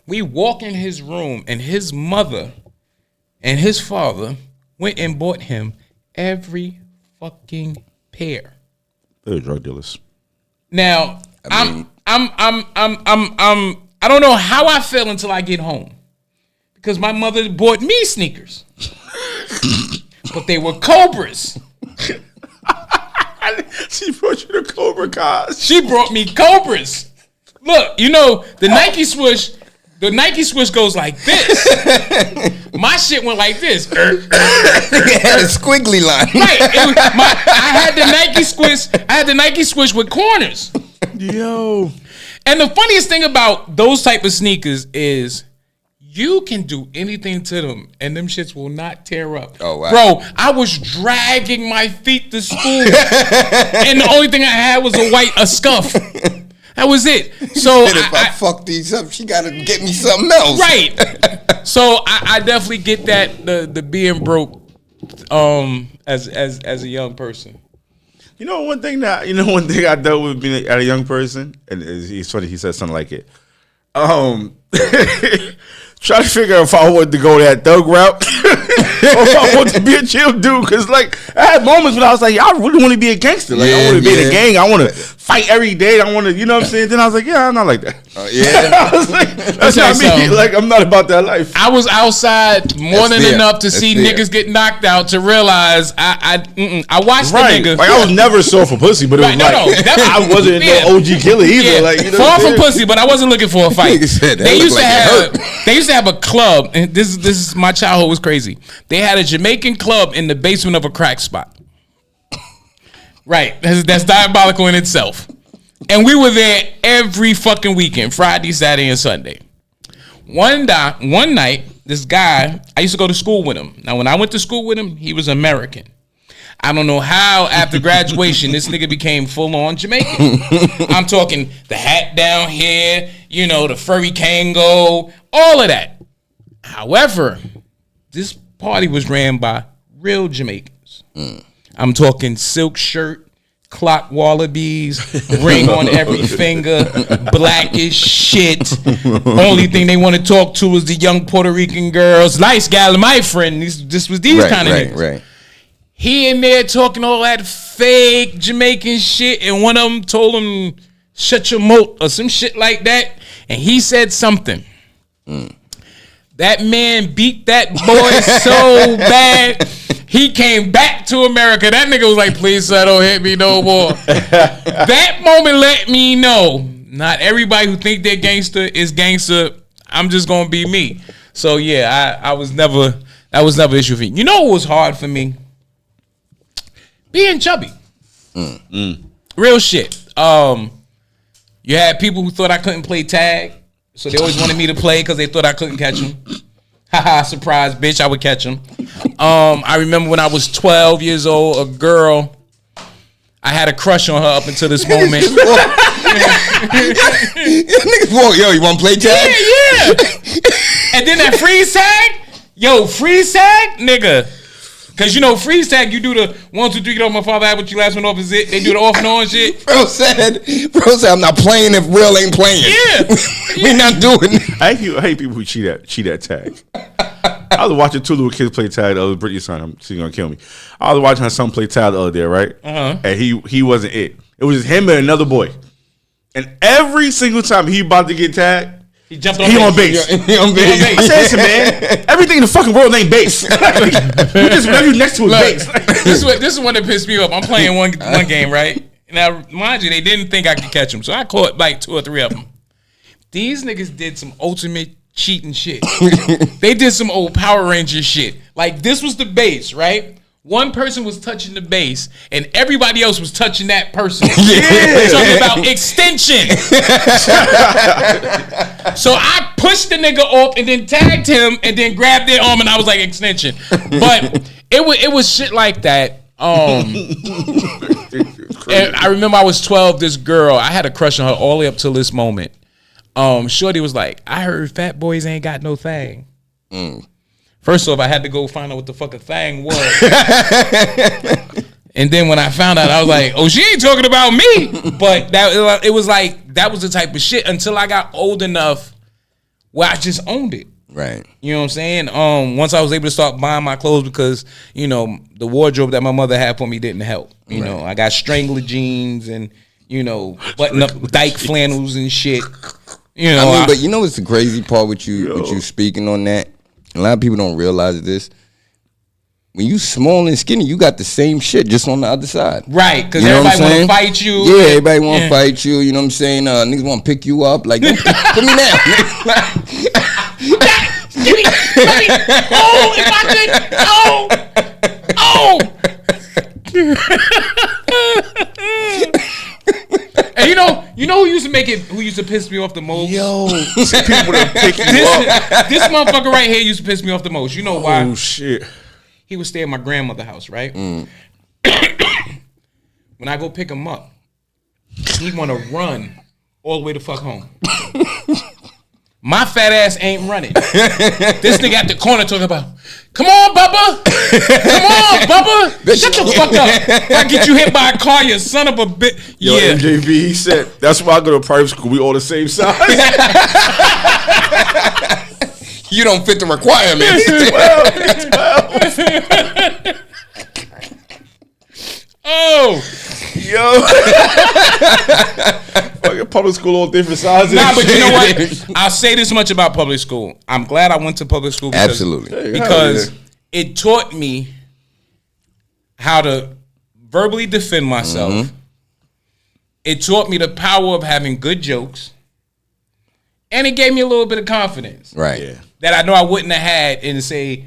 We walk in his room, and his mother and his father went and bought him every fucking pair. They're drug dealers. Now, I don't know how I feel until I get home. Because my mother bought me sneakers. But they were Cobras. She brought you the Cobra cars. She brought me Cobras. Look, the Nike swoosh. The Nike swoosh goes like this. My shit went like this. It had a squiggly line. Right. I had the Nike swoosh. I had the Nike swoosh with corners. Yo. And the funniest thing about those type of sneakers is you can do anything to them and them shits will not tear up. Oh, wow. Bro, I was dragging my feet to school and the only thing I had was a scuff. That was it. So if I fuck these up, she gotta get me something else. Right. So I definitely get that the being broke as a young person. One thing I dealt with being a young person, and it's funny, he said something like it. Try to figure out if I wanted to go that thug route or if I wanted to be a chill dude. Because, like, I had moments when I was like, I really want to be a gangster. Like, I want to be in a gang. I want to fight every day. I want to, you know what I'm saying? Then I was like, yeah, I'm not like that. Yeah. I was like, that's not me. Like, I'm not about that life. I was outside more than enough to see niggas get knocked out to realize I watched the nigga. Like, I was never sore for pussy, but it was I wasn't no OG killer either. Like, far from pussy, but I wasn't looking for a fight. They used to have a club, and this is my childhood was crazy. They had a Jamaican club in the basement of a crack spot. Right, that's diabolical in itself. And we were there every fucking weekend, Friday, Saturday, and Sunday. One night, this guy, I used to go to school with him. Now, when I went to school with him, he was American. I don't know how after graduation this nigga became full on Jamaican. I'm talking the hat down here, the furry Kango, all of that. However, this party was ran by real Jamaicans. I'm talking silk shirt, clock wallabies, ring on every finger, black as shit. Only thing they want to talk to is the young Puerto Rican girls. Nice gal, my friend. This was these kind of niggas. Right. He in there talking all that fake Jamaican shit, and one of them told him, shut your mouth, or some shit like that, and he said something. That man beat that boy so bad, he came back to America. That nigga was like, please, sir, don't hit me no more. That moment let me know, not everybody who think they're gangster is gangster. I'm just going to be me. So, yeah, that was never an issue for me. You know what was hard for me? Being chubby. Real shit. You had people who thought I couldn't play tag, so they always wanted me to play because they thought I couldn't catch them. Haha, surprise, bitch, I would catch them. I remember when I was 12 years old, a girl, I had a crush on her up until this moment. Yo, you want to play tag? Yeah. And then that freeze tag? Yo, freeze tag? Nigga. Because, freeze tag, you do the 1, 2, 3, get off my father, I what you last one off is it. They do the off and on shit. Bro said, I'm not playing if Will ain't playing. Yeah. We not doing it. I hate people who cheat at tag. I was watching two little kids play tag. The other Brittany's son. She's gonna kill me. I was watching her son play tag the other day, right? And he wasn't it. It was just him and another boy. And every single time he about to get tagged, he jumped on base. He on base. I said, listen, man, everything in the fucking world ain't base. You just whatever you next to is base. This is one that pissed me off. I'm playing one game, right? Now, mind you, they didn't think I could catch them, so I caught like 2 or 3 of them. These niggas did some ultimate cheating shit. They did some old Power Ranger shit. Like, this was the base, right? One person was touching the base, and everybody else was touching that person. Talking about extension. So I pushed the nigga off and then tagged him and then grabbed their arm, and I was like, extension. But it was shit like that. And I remember I was 12, this girl, I had a crush on her all the way up till this moment. Shorty was like, I heard fat boys ain't got no thing. First off, I had to go find out what the fuck a thing was. And then when I found out, I was like, oh, she ain't talking about me. But it was like, that was the type of shit until I got old enough where I just owned it. Right. You know what I'm saying? Once I was able to start buying my clothes because, you know, the wardrobe that my mother had for me didn't help. You know, I got Strangler jeans and, you know, button up dyke flannels and shit. You know, I mean, but you know what's the crazy part with you speaking on that? A lot of people don't realize this. When you small and skinny, you got the same shit just on the other side. Right, because everybody want to fight you. Yeah, everybody want to fight you. You know what I'm saying? Niggas want to pick you up. Like, put me down. Give me. Oh, if I could. And you know who used to piss me off the most? Yo, people that pick you up. This motherfucker right here used to piss me off the most. You know why? Oh shit. He would stay at my grandmother's house, right? When I go pick him up, he want to run all the way to fuck home. My fat ass ain't running. This nigga at the corner talking about, come on, Bubba. Come on, Bubba. Shut the fuck up. If I get you hit by a car, you son of a bitch. Yo, yeah. MJV, he said, that's why I go to private school. We all the same size. You don't fit the requirements. Oh. Yo. Fucking public school, all different sizes. Nah, but you know what? I'll say this much about public school. I'm glad I went to public school. Because it taught me how to verbally defend myself. Mm-hmm. It taught me the power of having good jokes. And it gave me a little bit of confidence. Right. Yeah. That I know I wouldn't have had in, say,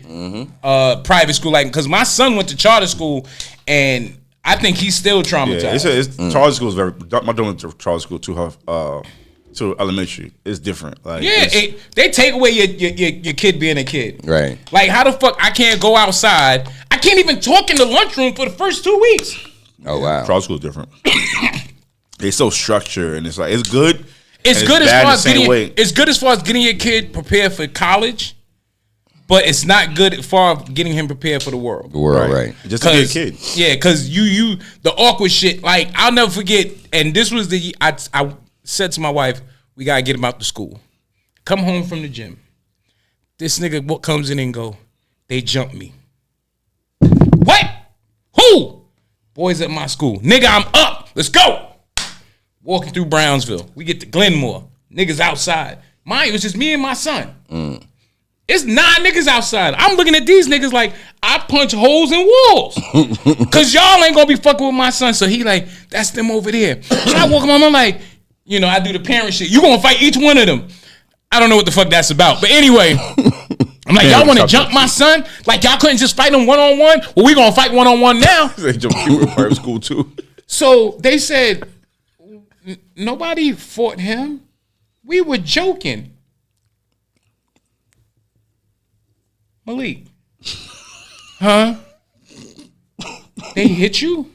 private school. Like, because my son went to charter school, and I think he's still traumatized. Yeah, charter school is very. My daughter went to charter school to elementary. It's different. Like, they take away your kid being a kid. Right. Like, how the fuck I can't go outside? I can't even talk in the lunchroom for the first 2 weeks. Oh wow. Charter school is different. It's so structured, and it's like it's good. It's good as far as getting your kid prepared for college, but it's not good as far as getting him prepared for the world. The world, right? Just to be a kid. Yeah, because you the awkward shit. Like, I'll never forget. And this was I said to my wife, we gotta get him out to school. Come home from the gym. This nigga comes in and go, they jumped me. What? Who? Boys at my school. Nigga, I'm up. Let's go. Walking through Brownsville. We get to Glenmore. Niggas outside. Mine, it was just me and my son. It's 9 niggas outside. I'm looking at these niggas like, I punch holes in walls. Because y'all ain't going to be fucking with my son. So he like, that's them over there. So I walk him, I'm like, you know, I do the parent shit. You going to fight each one of them. I don't know what the fuck that's about. But anyway, I'm like, y'all want to jump my son? Like, y'all couldn't just fight him one-on-one? Well, we going to fight one-on-one now. They jump people in private school too. So they said, nobody fought him. We were joking. Malik. Huh? They hit you?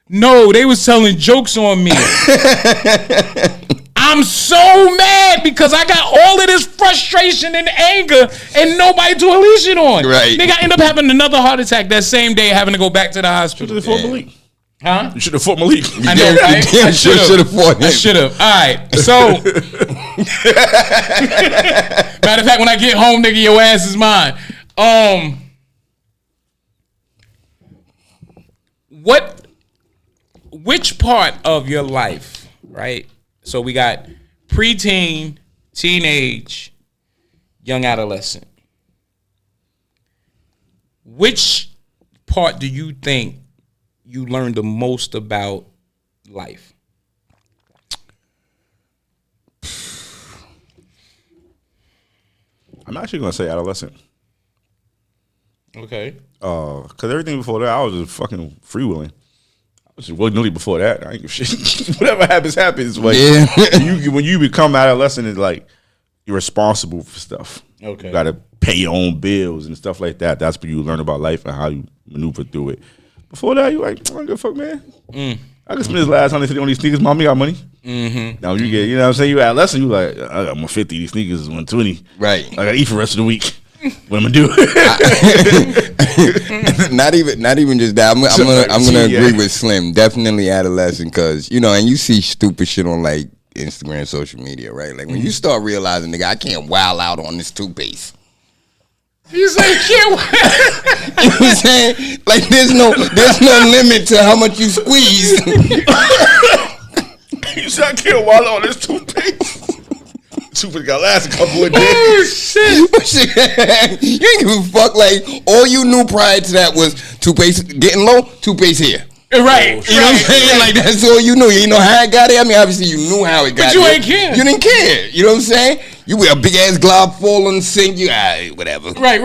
No, they was telling jokes on me. I'm so mad because I got all of this frustration and anger and nobody to unleash it on. Right. Nigga, I end up having another heart attack that same day, having to go back to the hospital. For Malik. Huh? You should have fought Malik. I know, right? I should have fought him. I should have. All right. So, matter of fact, when I get home, nigga, your ass is mine. Which part of your life, right? So we got preteen, teenage, young adolescent. Which part do you think you learned the most about life? I'm actually gonna say adolescent. Okay. Cause everything before that, I was just fucking freewheeling. I was just willy-nilly before that. I ain't give a shit. Whatever happens. Like, when you become adolescent, it's like you're responsible for stuff. Okay. You gotta pay your own bills and stuff like that. That's when you learn about life and how you maneuver through it. Before that, you like, I don't give a fuck, man. I can spend this last $150 on these sneakers. Mommy got money. Mm-hmm. Now you get, you know what I'm saying? You adolescent, you like, I got 150. These sneakers is 120. Right. I gotta eat for the rest of the week. What am I do? Not even just that. I'm gonna agree with Slim. Definitely adolescent, cause and you see stupid shit on like Instagram, social media, right? Like when you start realizing, nigga, I can't wild out on this toothpaste. You say can't. You know what I'm saying? Like there's no limit to how much you squeeze. You said I can't wild out on this toothpaste. Toothpaste got last a couple of days. Oh shit! You ain't give a fuck. Like all you knew prior to that was toothpaste getting low, toothpaste here. Right. You know what I'm saying? Like that's all you knew. You know how it got there? I mean, obviously you knew how it got there. But you ain't care. You didn't care. You know what I'm saying? You wear a big ass glob fall on the sink. You whatever. Right.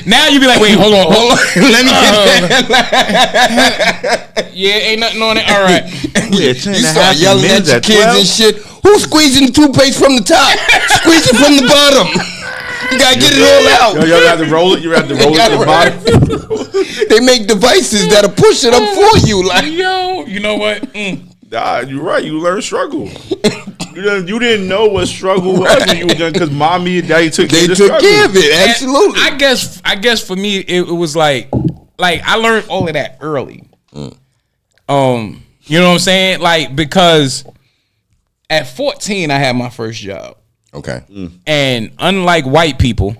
Now you be like, wait, hold on. Let me get that. Yeah, ain't nothing on it. All right. You start yelling at your kids and shit. Who's squeezing the toothpaste from the top? Squeeze it from the bottom. You gotta get it all out. You have to roll it. You have to roll it to the bottom. They make devices that'll push it up for you. Like, yo, you know what? Nah, you're right. You learn struggle. You didn't know what struggle was when you were young because mommy and daddy took care of it. Absolutely. And I guess for me it was like I learned all of that early. You know what I'm saying? Like because at 14 I had my first job. Okay. And unlike white people,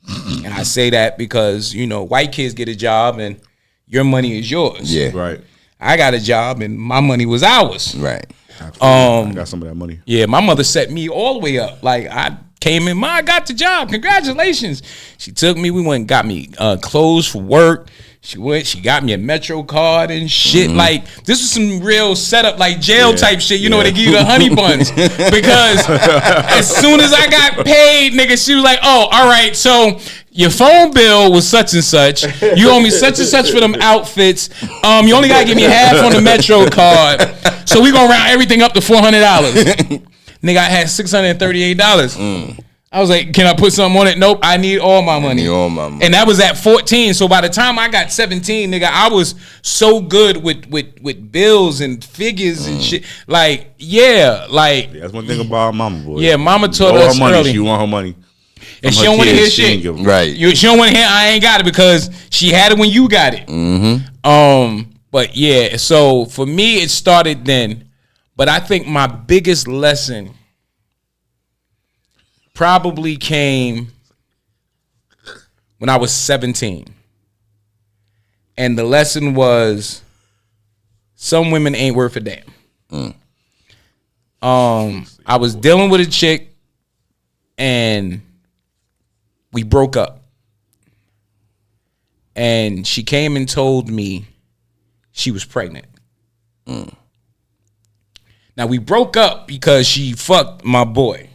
and I say that because white kids get a job and your money is yours. Yeah. Right. I got a job and my money was ours. Right. I got some of that money. Yeah, my mother set me all the way up. Like I came in, I got the job. Congratulations. She took me. We went and got me clothes for work. She got me a Metro card and shit. Like this was some real setup, like jail type shit. You know where they give you the honey buns. Because as soon as I got paid, nigga, she was like, "Oh, all right. So your phone bill was such and such. You owe me such and such for them outfits. You only gotta give me half on the Metro card. So we gonna round everything up to $400." Nigga, I had $638. I was like, can I put something on it? Nope, I need all my money. And that was at 14. So by the time I got 17, nigga, I was so good with bills and figures and shit. Like, like that's one thing about mama, boy. Yeah, mama taught us early. She want her money. And she don't want to hear shit. Right. She don't want to hear I ain't got it because she had it when you got it. But yeah, so for me it started then. But I think my biggest lesson probably came when I was 17. And the lesson was some women ain't worth a damn. I was dealing with a chick and we broke up. And she came and told me she was pregnant. Now we broke up because she fucked my boy.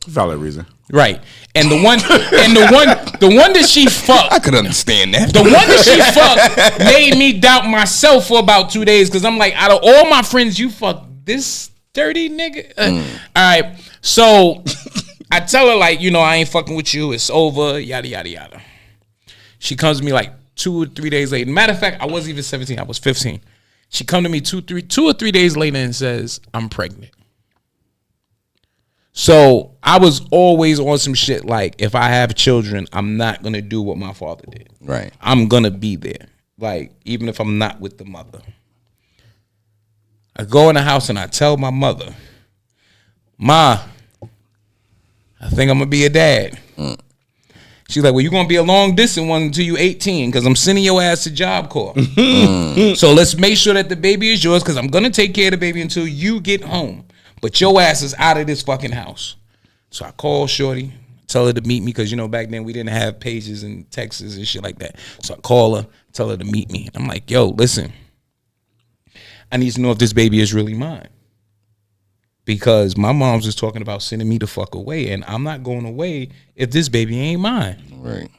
Valid reason. Right. And the one that she fucked, I could understand that. The one that she fucked made me doubt myself for about 2 days because I'm like, out of all my friends, you fucked this dirty nigga. All right. So I tell her like, I ain't fucking with you. It's over. Yada yada yada. She comes to me like 2 or 3 days later. Matter of fact, I wasn't even 17. I was 15. She come to me 2 or 3 days later and says, I'm pregnant. So I was always on some shit like, if I have children, I'm not going to do what my father did. Right. I'm going to be there. like even if I'm not with the mother. I go in the house and I tell my mother, Ma, I think I'm gonna be a dad. She's like, well, you're gonna be a long distance one until you 18, because I'm sending your ass to Job Corps. So let's make sure that the baby is yours, because I'm gonna take care of the baby until you get home. But your ass is out of this fucking house. So I call Shorty, tell her to meet me, because back then we didn't have pages and texts and shit like that. So I call her, tell her to meet me. I'm like, yo, listen, I need to know if this baby is really mine. Because my mom's just talking about sending me the fuck away, and I'm not going away if this baby ain't mine. Right.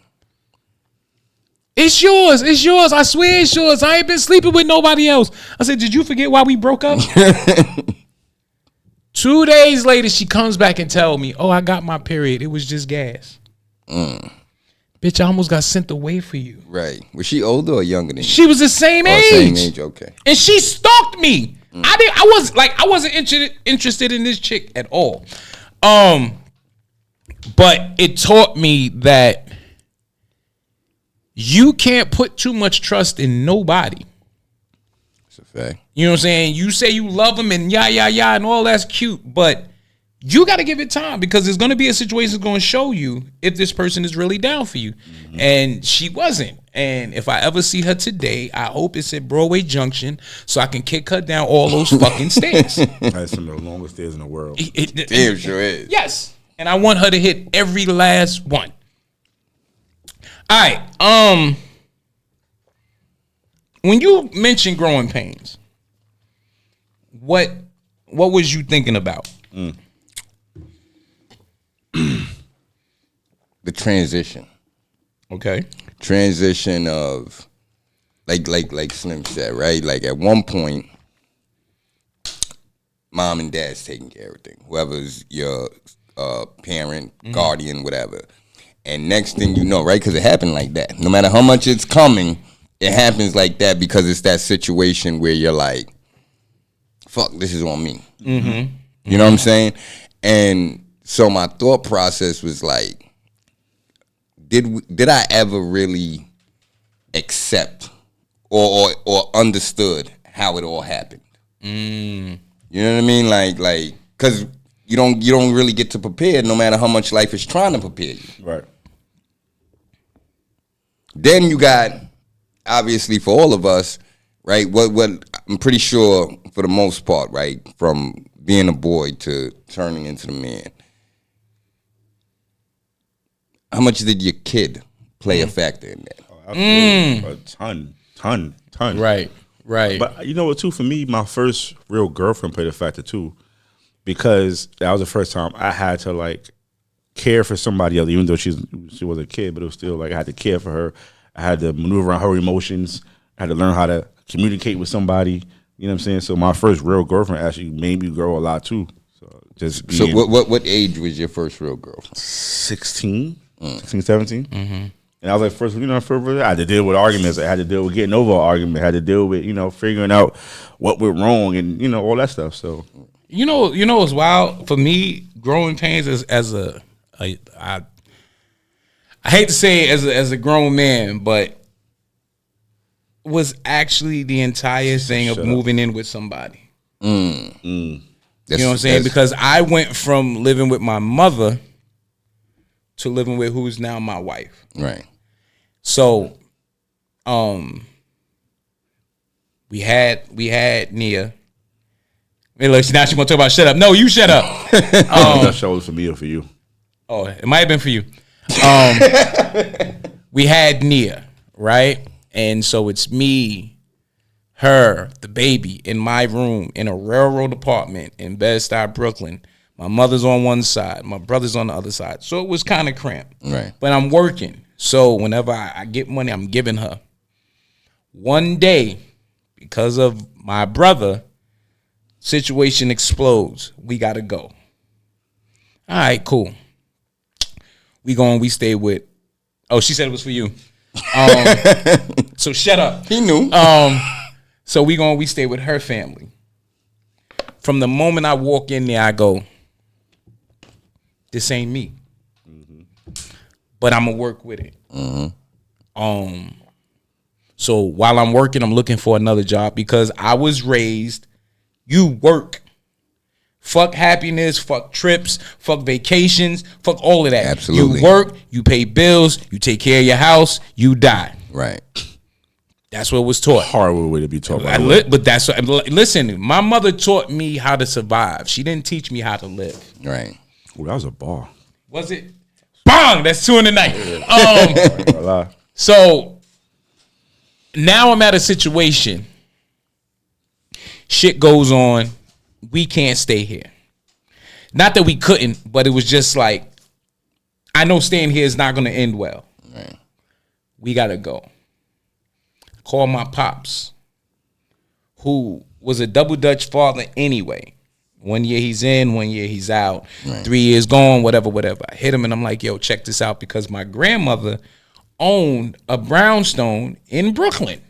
It's yours. It's yours. I swear it's yours. I ain't been sleeping with nobody else. I said, did you forget why we broke up? 2 days later, she comes back and tell me, oh, I got my period. It was just gas. Bitch, I almost got sent away for you. Right. Was she older or younger than you? She was the same age. Same age, okay. And she stalked me. I wasn't interested in this chick at all. But it taught me that you can't put too much trust in nobody. It's a fact. You know what I'm saying? You say you love them and yeah, and all that's cute, but you got to give it time, because there's going to be a situation that's going to show you if this person is really down for you. And she wasn't. And if I ever see her today, I hope it's at Broadway Junction so I can kick her down all those fucking stairs. That's some of the longest stairs in the world. Damn sure is. Yes. And I want her to hit every last one. All right. When you mentioned growing pains, what was you thinking about? The transition. Okay. Transition of like Slim said, right? Like at one point, mom and dad's taking care of everything. Whoever's your parent, guardian, whatever. And next thing you know, right? Because it happened like that. No matter how much it's coming, it happens like that, because it's that situation where you're like, fuck, this is on me. You know what I'm saying? And so my thought process was like, did I ever really accept or understood how it all happened? You know what I mean? Like, because you don't really get to prepare, no matter how much life is trying to prepare you. Right. Then you got, obviously for all of us, right? What I'm pretty sure for the most part, right, from being a boy to turning into the man. How much did your kid play a factor in that? Oh, absolutely. A ton. Right. But you know what, too? For me, my first real girlfriend played a factor, too. Because that was the first time I had to, like, care for somebody else, even though she was a kid, but it was still, like, I had to care for her. I had to maneuver around her emotions. I had to learn how to communicate with somebody. You know what I'm saying? So my first real girlfriend actually made me grow a lot, too. So what age was your first real girlfriend? 16, 17. And I was like, first, I had to deal with arguments. I had to deal with getting over an argument. I had to deal with, figuring out what went wrong and, all that stuff. So, what's wild for me, growing pains I hate to say it as a grown man, but was actually the entire thing of moving in with somebody. You know what I'm saying? Because I went from living with my mother to living with who's now my wife. Right. So, we had Nia. Hey, look, now she gonna talk about shut up. No, you shut up. That show was for me or for you? Oh, it might have been for you. We had Nia, right? And so it's me, her, the baby in my room in a railroad apartment in Bed-Stuy, Brooklyn. My mother's on one side, my brother's on the other side. So it was kind of cramped. Right. But I'm working. So whenever I get money, I'm giving her. One day, because of my brother, situation explodes. We got to go. All right, cool. We stay with. Oh, she said it was for you. So shut up. He knew. So we stay with her family. From the moment I walk in there, I go, this ain't me. But I'm gonna work with it. So while I'm working, I'm looking for another job because I was raised, you work. Fuck happiness, fuck trips, fuck vacations, fuck all of that. Absolutely. You work, you pay bills, you take care of your house, you die. Right. That's what was taught. Horrible way to be taught. But that's what, listen, my mother taught me how to survive. She didn't teach me how to live. Right. Ooh, that was a bar. Was it? Bang! That's 2 in the night. So now I'm at a situation. Shit goes on. We can't stay here. Not that we couldn't, but it was just like, I know staying here is not going to end well. Right. We got to go. Call my pops, who was a double Dutch father anyway. 1 year he's in, 1 year he's out. Right. 3 years gone, whatever. I hit him and I'm like, yo, check this out, because my grandmother owned a brownstone in Brooklyn.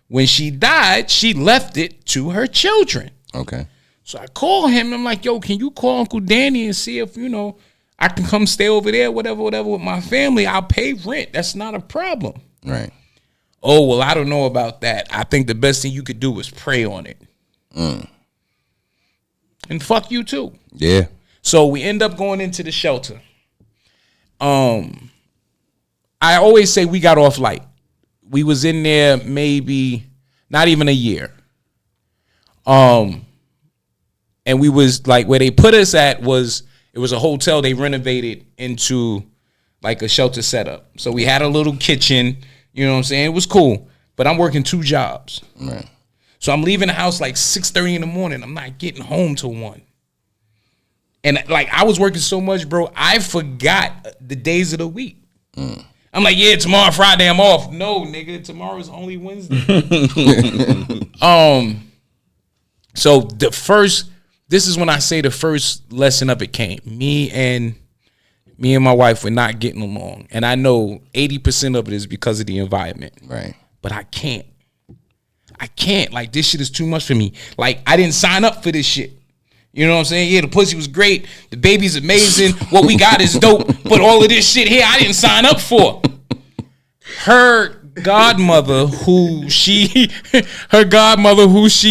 When she died, she left it to her children. Okay. So I call him and I'm like, yo, can you call Uncle Danny and see if, I can come stay over there, whatever, with my family. I'll pay rent. That's not a problem. Right. Oh, well, I don't know about that. I think the best thing you could do is pray on it. And fuck you too. Yeah. So we end up going into the shelter. I always say we got off light. We was in there maybe not even a year. And we was like, where they put us at was, it was a hotel they renovated into like a shelter setup. So we had a little kitchen, you know what I'm saying? It was cool. But I'm working 2 jobs. Right. So I'm leaving the house like 6:30 in the morning. I'm not getting home till 1. And like, I was working so much, bro, I forgot the days of the week. I'm like, yeah, tomorrow Friday I'm off. No, nigga, tomorrow's only Wednesday. So this is when I say the first lesson of it came. Me and my wife were not getting along. And I know 80% of it is because of the environment. Right. But I can't. Like, this shit is too much for me. Like, I didn't sign up for this shit. You know what I'm saying? Yeah, the pussy was great. The baby's amazing. What we got is dope. But all of this shit here, I didn't sign up for. Her godmother, who she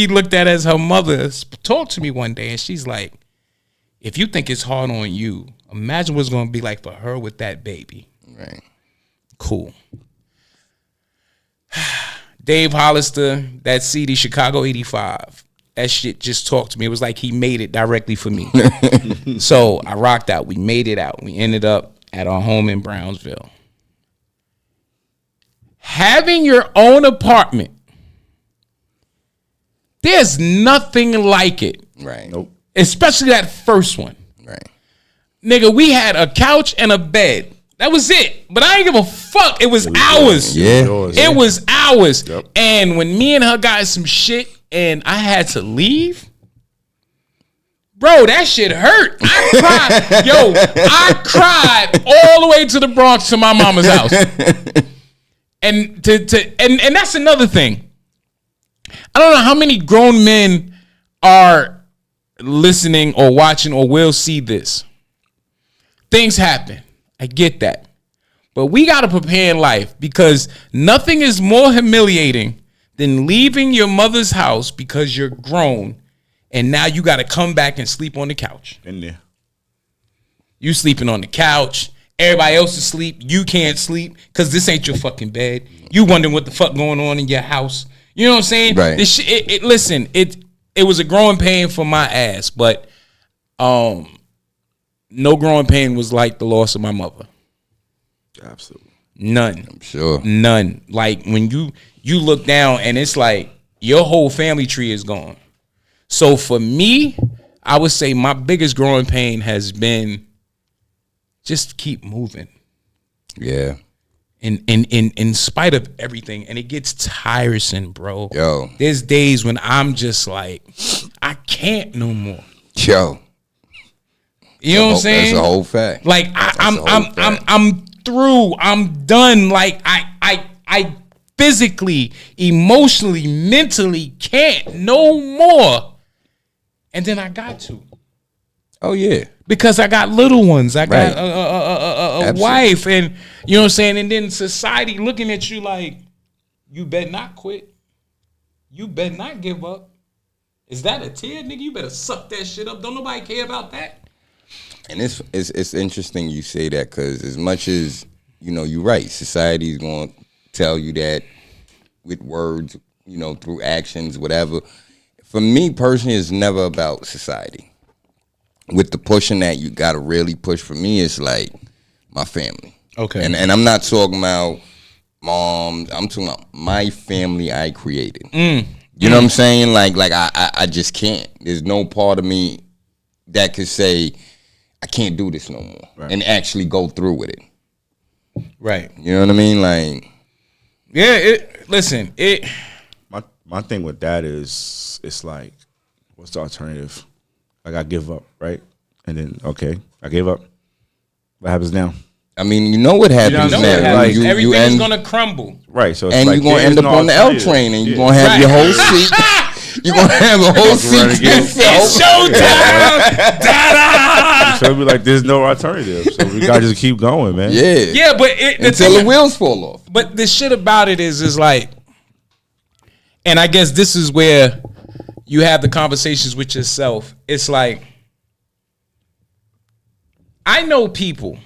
looked at as her mother, talked to me one day, and she's like, if you think it's hard on you, imagine what's going to be like for her with that baby. Right. Cool. Dave Hollister, that CD, Chicago 85. That shit just talked to me. It was like he made it directly for me. So I rocked out. We made it out. We ended up at our home in Brownsville. Having your own apartment, there's nothing like it. Right. Nope. Especially that first one. Right. Nigga, we had a couch and a bed. That was it. But I ain't give a fuck. It was ours. Yeah. It was ours. Yep. And when me and her got some shit and I had to leave, bro, that shit hurt. I cried. Yo, I cried all the way to the Bronx to my mama's house. And and that's another thing. I don't know how many grown men are listening or watching or will see this. Things happen. I get that. But we got to prepare in life, because nothing is more humiliating than leaving your mother's house because you're grown and now you got to come back and sleep on the couch. In there. You sleeping on the couch. Everybody else is asleep. You can't sleep because this ain't your fucking bed. You wondering what the fuck going on in your house. You know what I'm saying? Right. This shit, listen, it was a growing pain for my ass, but no growing pain was like the loss of my mother. Absolutely. None. I'm sure. None. Like, when you look down and it's like your whole family tree is gone. So for me, I would say my biggest growing pain has been just keep moving. Yeah. In spite of everything. And it gets tiresome, bro. Yo. There's days when I'm just like, I can't no more. Yo. You know what I'm saying? That's a whole fact. Like, I'm through. I'm done. Like, I physically, emotionally, mentally can't no more. And then I got to. Oh yeah. Because I got little ones. I got a wife, and you know what I'm saying? And then society looking at you like, You better not quit. You better not give up. Is that a tear, nigga? You better suck that shit up. Don't nobody care about that. And it's interesting you say that, because as much as, you know, you're right, society's going to tell you that with words, you know, through actions, whatever. For me personally, it's never about society. With the pushing that you got to really push, for me, it's like my family. Okay. And I'm not talking about moms. I'm talking about my family I created. You know what I'm saying? Like I just can't. There's no part of me that could say I can't do this no more, right, and actually go through with it. Right. You know what I mean? Like, yeah. My thing with that is, it's like, what's the alternative? Like, I give up, right? And then, okay, I gave up. What happens now? I mean, you know what happens now. Like, everything's gonna crumble. Right. So it's and like, you're gonna end up on the L train, and you're gonna have your whole seat. You're gonna have a whole seat to yourself. It's showtime. Da-da! So it'll be like, there's no alternative. So we gotta just keep going, man. Yeah, but until the wheels fall off. But the shit about it is like, and I guess this is where you have the conversations with yourself. It's like, I know people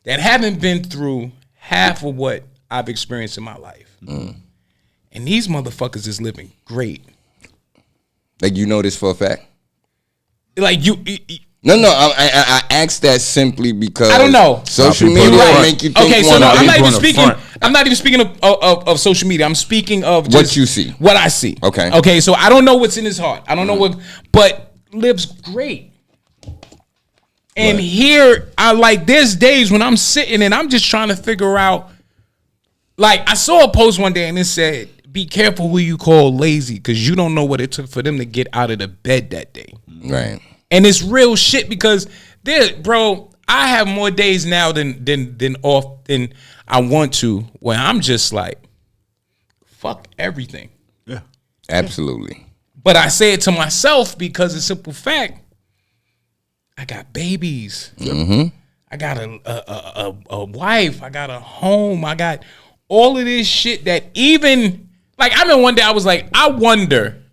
that haven't been through half of what I've experienced in my life. And these motherfuckers is living great. Like, you know this for a fact? Like, No, I asked that simply because I don't know. Social media will make you think. Okay, so no, I'm not even speaking. I'm not even speaking of social media. I'm speaking of just what you see, what I see. Okay. So I don't know what's in his heart. I don't know what, but lives great. And here, there's days when I'm sitting and I'm just trying to figure out. Like, I saw a post one day and it said, "Be careful who you call lazy, because you don't know what it took for them to get out of the bed that day." Right. And it's real shit, because bro, I have more days now than off than I want to, where I'm just like, fuck everything. Yeah. Absolutely. But I say it to myself because the simple fact, I got babies. Mm-hmm. I got a wife. I got a home. I got all of this shit that even, like, I remember one day I was like, I wonder,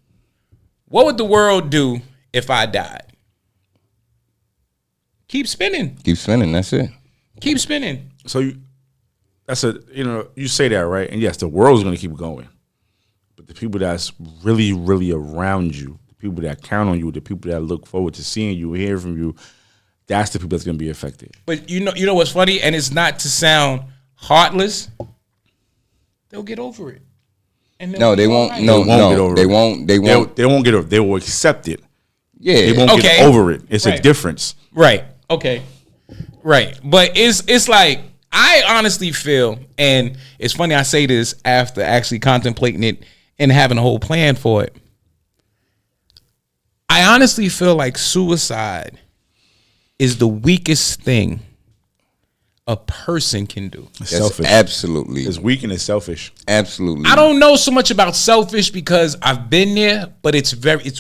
what would the world do if I died? Keep spinning. Keep spinning. That's it. Keep spinning. So you say that, right? And yes, the world's going to keep going. But the people that's really, really around you, the people that count on you, the people that look forward to seeing you, hearing from you, that's the people that's going to be affected. But you know what's funny? And it's not to sound heartless. They'll get over it. And no, they won't. Right. No, they won't get over it. They will accept it. Yeah. They won't get over it. It's a difference. Right. Okay. Right. But it's like, I honestly feel, and it's funny I say this after actually contemplating it and having a whole plan for it. I honestly feel like suicide is the weakest thing a person can do. It's selfish. Absolutely. It's weak and it's selfish. Absolutely. I don't know so much about selfish because I've been there, but it's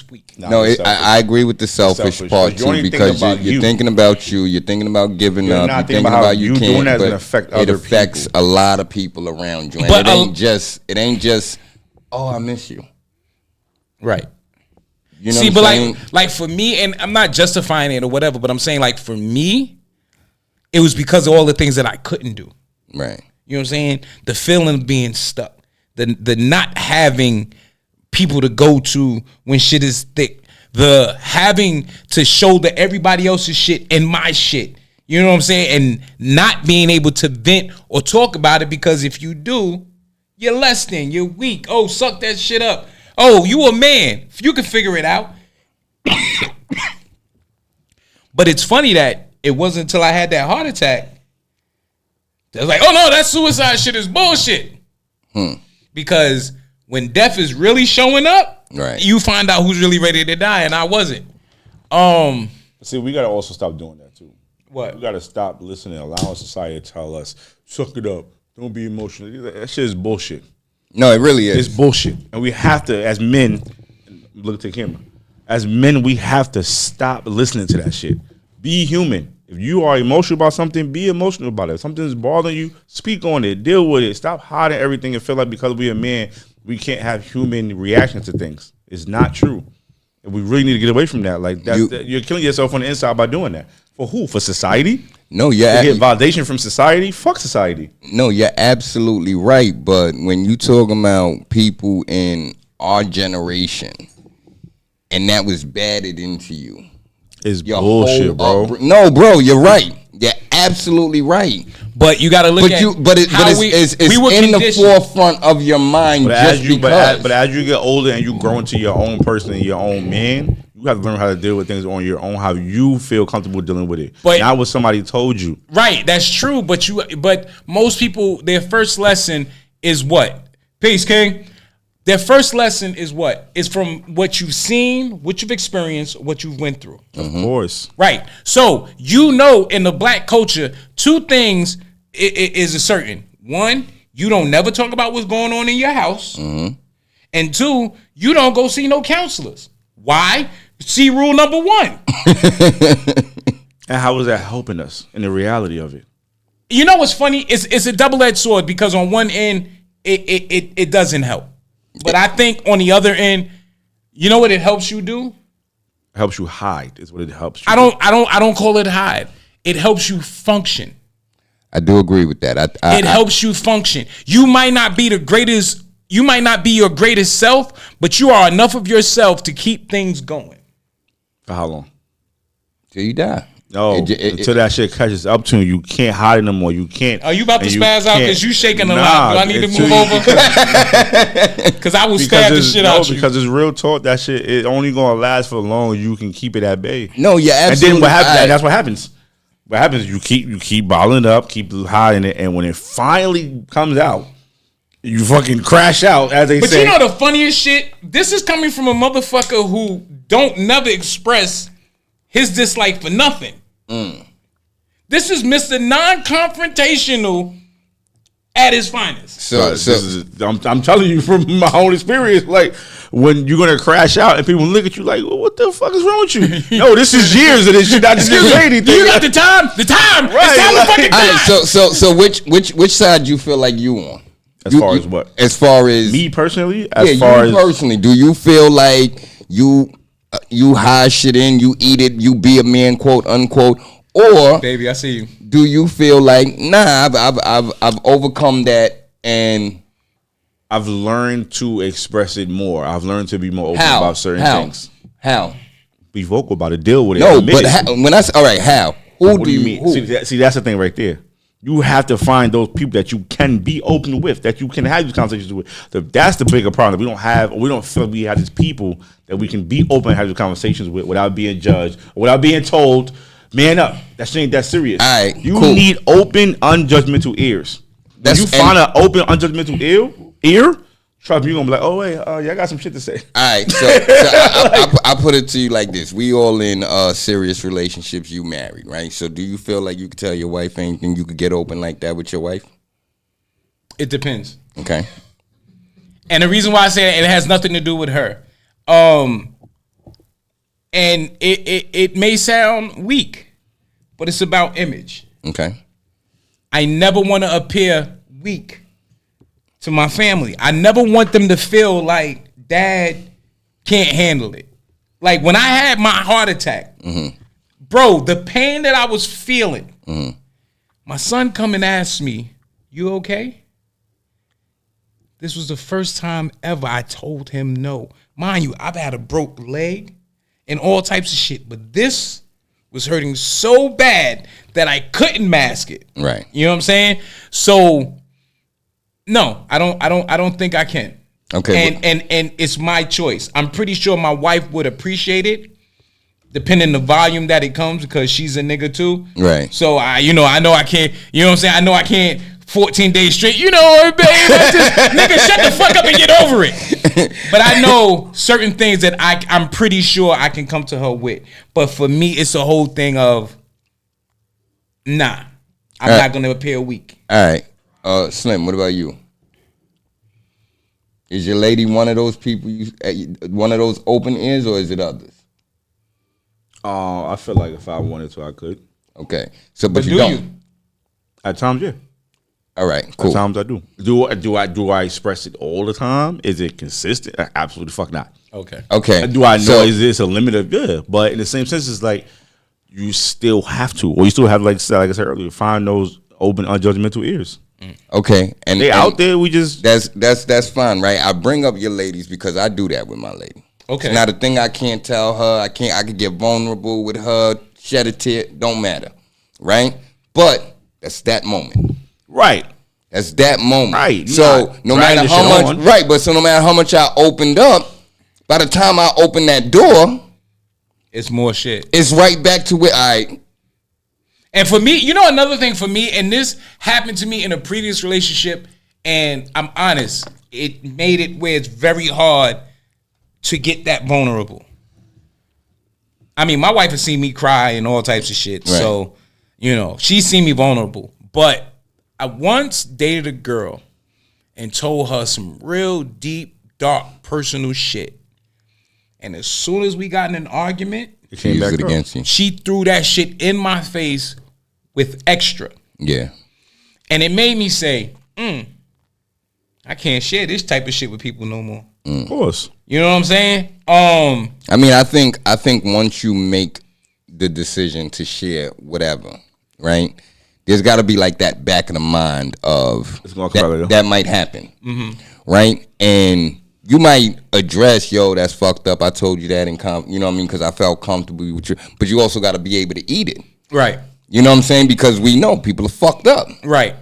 weak. No, I agree with the selfish part too, because you're thinking about you, you're thinking about giving up, you're thinking about you can't, but it affects a lot of people around you, and it ain't just oh, I miss you. Right. You know. See, but like for me, and I'm not justifying it or whatever, but I'm saying, like, for me, it was because of all the things that I couldn't do. Right. You know what I'm saying? The feeling of being stuck. The not having people to go to when shit is thick. The having to shoulder everybody else's shit and my shit. You know what I'm saying? And not being able to vent or talk about it, because if you do, you're less than. You're weak. Oh, suck that shit up. Oh, you a man. You can figure it out. But it's funny that it wasn't until I had that heart attack that I was like, oh no, that suicide shit is bullshit. Because when death is really showing up, right, you find out who's really ready to die, and I wasn't. See, we gotta also stop doing that too. What? We gotta stop listening, allowing society to tell us, suck it up, don't be emotional. That shit is bullshit. No, it really is. It's bullshit. And we have to, as men, look at the camera, as men, we have to stop listening to that shit. Be human. If you are emotional about something, be emotional about it. If something's bothering you, speak on it, deal with it. Stop hiding everything and feel like because we're a man, we can't have human reactions to things. It's not true. And we really need to get away from that. Like you're killing yourself on the inside by doing that. For who? For society? No, to get validation from society? Fuck society. No, you're absolutely right. But when you talking about people in our generation, and that was batted into you. It's bullshit, bro. No, bro, you're right. You're absolutely right. But you got to look at it's in the forefront of your mind. But as you get older and you grow into your own person and your own man, you have to learn how to deal with things on your own, how you feel comfortable dealing with it. But not what somebody told you. Right, that's true. But most people, their first lesson is what? Peace, King. Their first lesson is what? Is from what you've seen, what you've experienced, what you've went through. Of course. Right. So, in the black culture, two things is a certain. One, you don't never talk about what's going on in your house. Mm-hmm. And two, you don't go see no counselors. Why? See rule number 1. And how is that helping us in the reality of it? You know what's funny? It's a double-edged sword because on one end, it doesn't help. But I think on the other end, you know what it helps you do? It helps you hide is what it helps you. I don't call it hide. It helps you function. I do agree with that. It helps you function. You might not be the greatest. You might not be your greatest self, but you are enough of yourself to keep things going. For how long? Till you die. No, until that shit catches up to you, you can't hide it no more. You can't. Are you about to spaz out because you shaking a lot? Do I need to move over? Because I will stab the shit out you. Because it's real talk. That shit it only gonna last for long. You can keep it at bay. No, yeah, absolutely. And then what happens? That's what happens. What happens is you keep bottling it up, keep hiding it, and when it finally comes out, you fucking crash out, as they say. But you know the funniest shit? This is coming from a motherfucker who don't never express his dislike for nothing. This is Mr. Non-confrontational at his finest. I'm telling you from my own experience, like when you're gonna crash out and people look at you like, well, what the fuck is wrong with you? No, this is years of this shit. I just can't say anything. You got the time, right? It's time to fucking die. So which side do you feel like you on? As far as what? As far as me personally, personally, do you feel like you hide shit in, you eat it, you be a man, quote unquote, or baby, I see you. Do you feel like I've overcome that and I've learned to express it more. I've learned to be more open about certain things. How? Be vocal about it. Deal with it. No, but when I say, all right, how? What do you mean? See, that's the thing right there. You have to find those people that you can be open with, that you can have these conversations with. That's the bigger problem. We don't feel like we have these people that we can be open and have these conversations with without being judged, or without being told, man up. That shit ain't that serious. All right, you need open, unjudgmental ears. When you find an open, unjudgmental ear, trust me, you're gonna be like, oh wait, yeah, I got some shit to say. All right, so I put it to you like this: we all in serious relationships. You married, right? So do you feel like you could tell your wife anything? You could get open like that with your wife? It depends. Okay. And the reason why I say that, it has nothing to do with her. And it may sound weak, but it's about image. Okay. I never want to appear weak to my family. I never want them to feel like dad can't handle it. Like when I had my heart attack, bro, the pain that I was feeling, my son come and asked me, you okay? This was the first time ever I told him no. Mind you, I've had a broke leg and all types of shit, but this was hurting so bad that I couldn't mask it. Right. You know what I'm saying? So no, I don't think I can. Okay. And it's my choice. I'm pretty sure my wife would appreciate it, depending the volume that it comes, because she's a nigga too. Right. So I know I can't, you know what I'm saying? I know I can't 14 days straight, you know, babe, nigga, shut the fuck up and get over it. But I know certain things that I'm pretty sure I can come to her with. But for me, it's a whole thing of, nah, I'm not going to appear weak. All right. Slim, what about you? Is your lady one of those people, one of those open ears, or is it others? I feel like if I wanted to, I could. Okay. So, but But you do don't. you? At times, yeah. All right. Cool. At times I do. Do I express it all the time? Is it consistent? Absolutely fuck not. Okay. Okay. Do I know So, is this a limit of good? But in the same sense, it's like you still have to, or you still have like I said earlier, find those open, unjudgmental ears. okay. And They out there. We just That's fine, right? I bring up your ladies because I do that with my lady. Okay. It's not a thing I can't tell her. I could get vulnerable with her, shed a tear, don't matter. Right? But that's that moment. right. That's that moment. Right. So no matter how much so no matter how much I opened up, by the time I open that door, It's more shit. it's right back to where And for me, you know, another thing for me, and this happened to me in a previous relationship, and I'm honest, it made it where it's very hard to get that vulnerable. I mean, my wife has seen me cry and all types of shit, Right. so, you know, she's seen me vulnerable. But I once dated a girl and told her some real deep, dark, personal shit. And as soon as we got in an argument, It she came used back it up. against you. she threw that shit in my face with extra. Yeah. And it made me say, I can't share this type of shit with people no more. Of course. You know what I'm saying? I mean, I think once you make the decision to share whatever, right? There's got to be like that back in the mind of It's gonna come out that might happen, right? And you might address, yo, that's fucked up. I told you that, you know what I mean? Because I felt comfortable with you. But you also got to be able to eat it. Right. You know what I'm saying? Because we know people are fucked up. Right.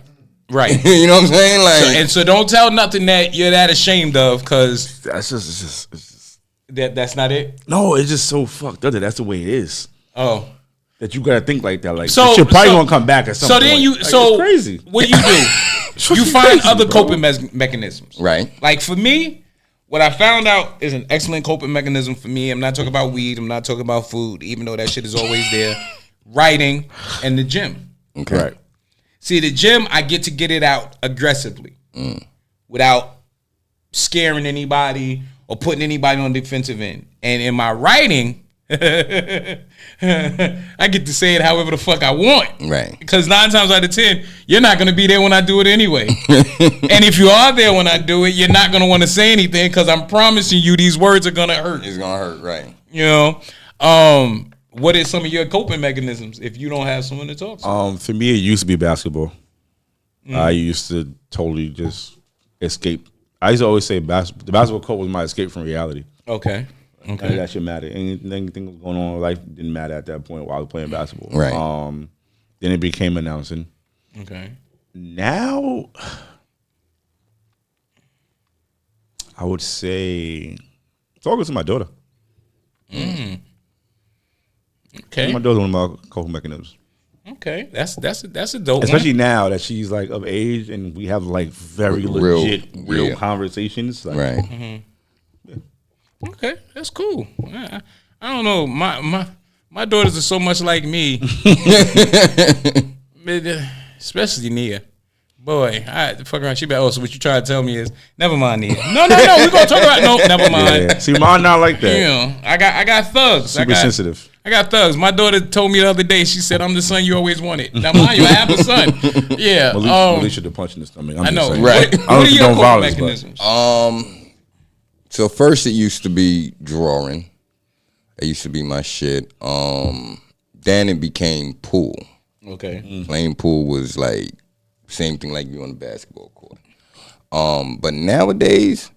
You know what I'm saying? Like, So don't tell nothing that you're that ashamed of, because That's it's just that's not it. no. It's just so fucked up that that's the way it is. Oh. That you gotta think like that. Like So- this shit probably so- gonna come back at some So point. then you, Like, so it's crazy. what do? You find crazy, other bro. coping mechanisms. right. Like for me, what I found out is an excellent coping mechanism for me. I'm not talking about weed. I'm not talking about food, even though that shit is always there. Writing and the gym. Okay. Right. See, the gym, I get to get it out aggressively without scaring anybody or putting anybody on the defensive end. And in my writing, I get to say it however the fuck I want. Right. Because 9 times out of 10, you're not going to be there when I do it anyway. And if you are there when I do it, you're not going to want to say anything because I'm promising you these words are going to hurt. It's going to hurt, right. You know? What is some of your coping mechanisms if you don't have someone to talk to? For me, it used to be basketball. I used to totally just escape. I used to always say the basketball court was my escape from reality. Okay. None of that shit mattered. Anything was going on in life didn't matter at that point while I was playing basketball. Right. Then it became announcing. Okay. Now, I would say talking to my daughter. Okay. My daughter's one of my coping mechanisms. Okay. That's a dope Especially one. now that she's like of age and we have like very Real- legit, real yeah. conversations. Like, Right. Okay, that's cool. I don't know. My daughters are so much like me. Especially Nia. Boy, I fuck around. She be so what you try to tell me is never mind, Nia. No, we're gonna talk about never mind. Yeah. See, mine not like that. You know, I got thugs. Super sensitive. I got thugs. My daughter told me the other day, she said, I'm the son you always wanted. Now mind you, I have a son. Yeah. Alicia the punch in the stomach. I'm I know. just saying. Right. What are your condone coping violence, but- mechanisms? So first it used to be drawing. It used to be my shit. Then it became pool. Okay. Playing pool was like same thing like you on the basketball court. But nowadays,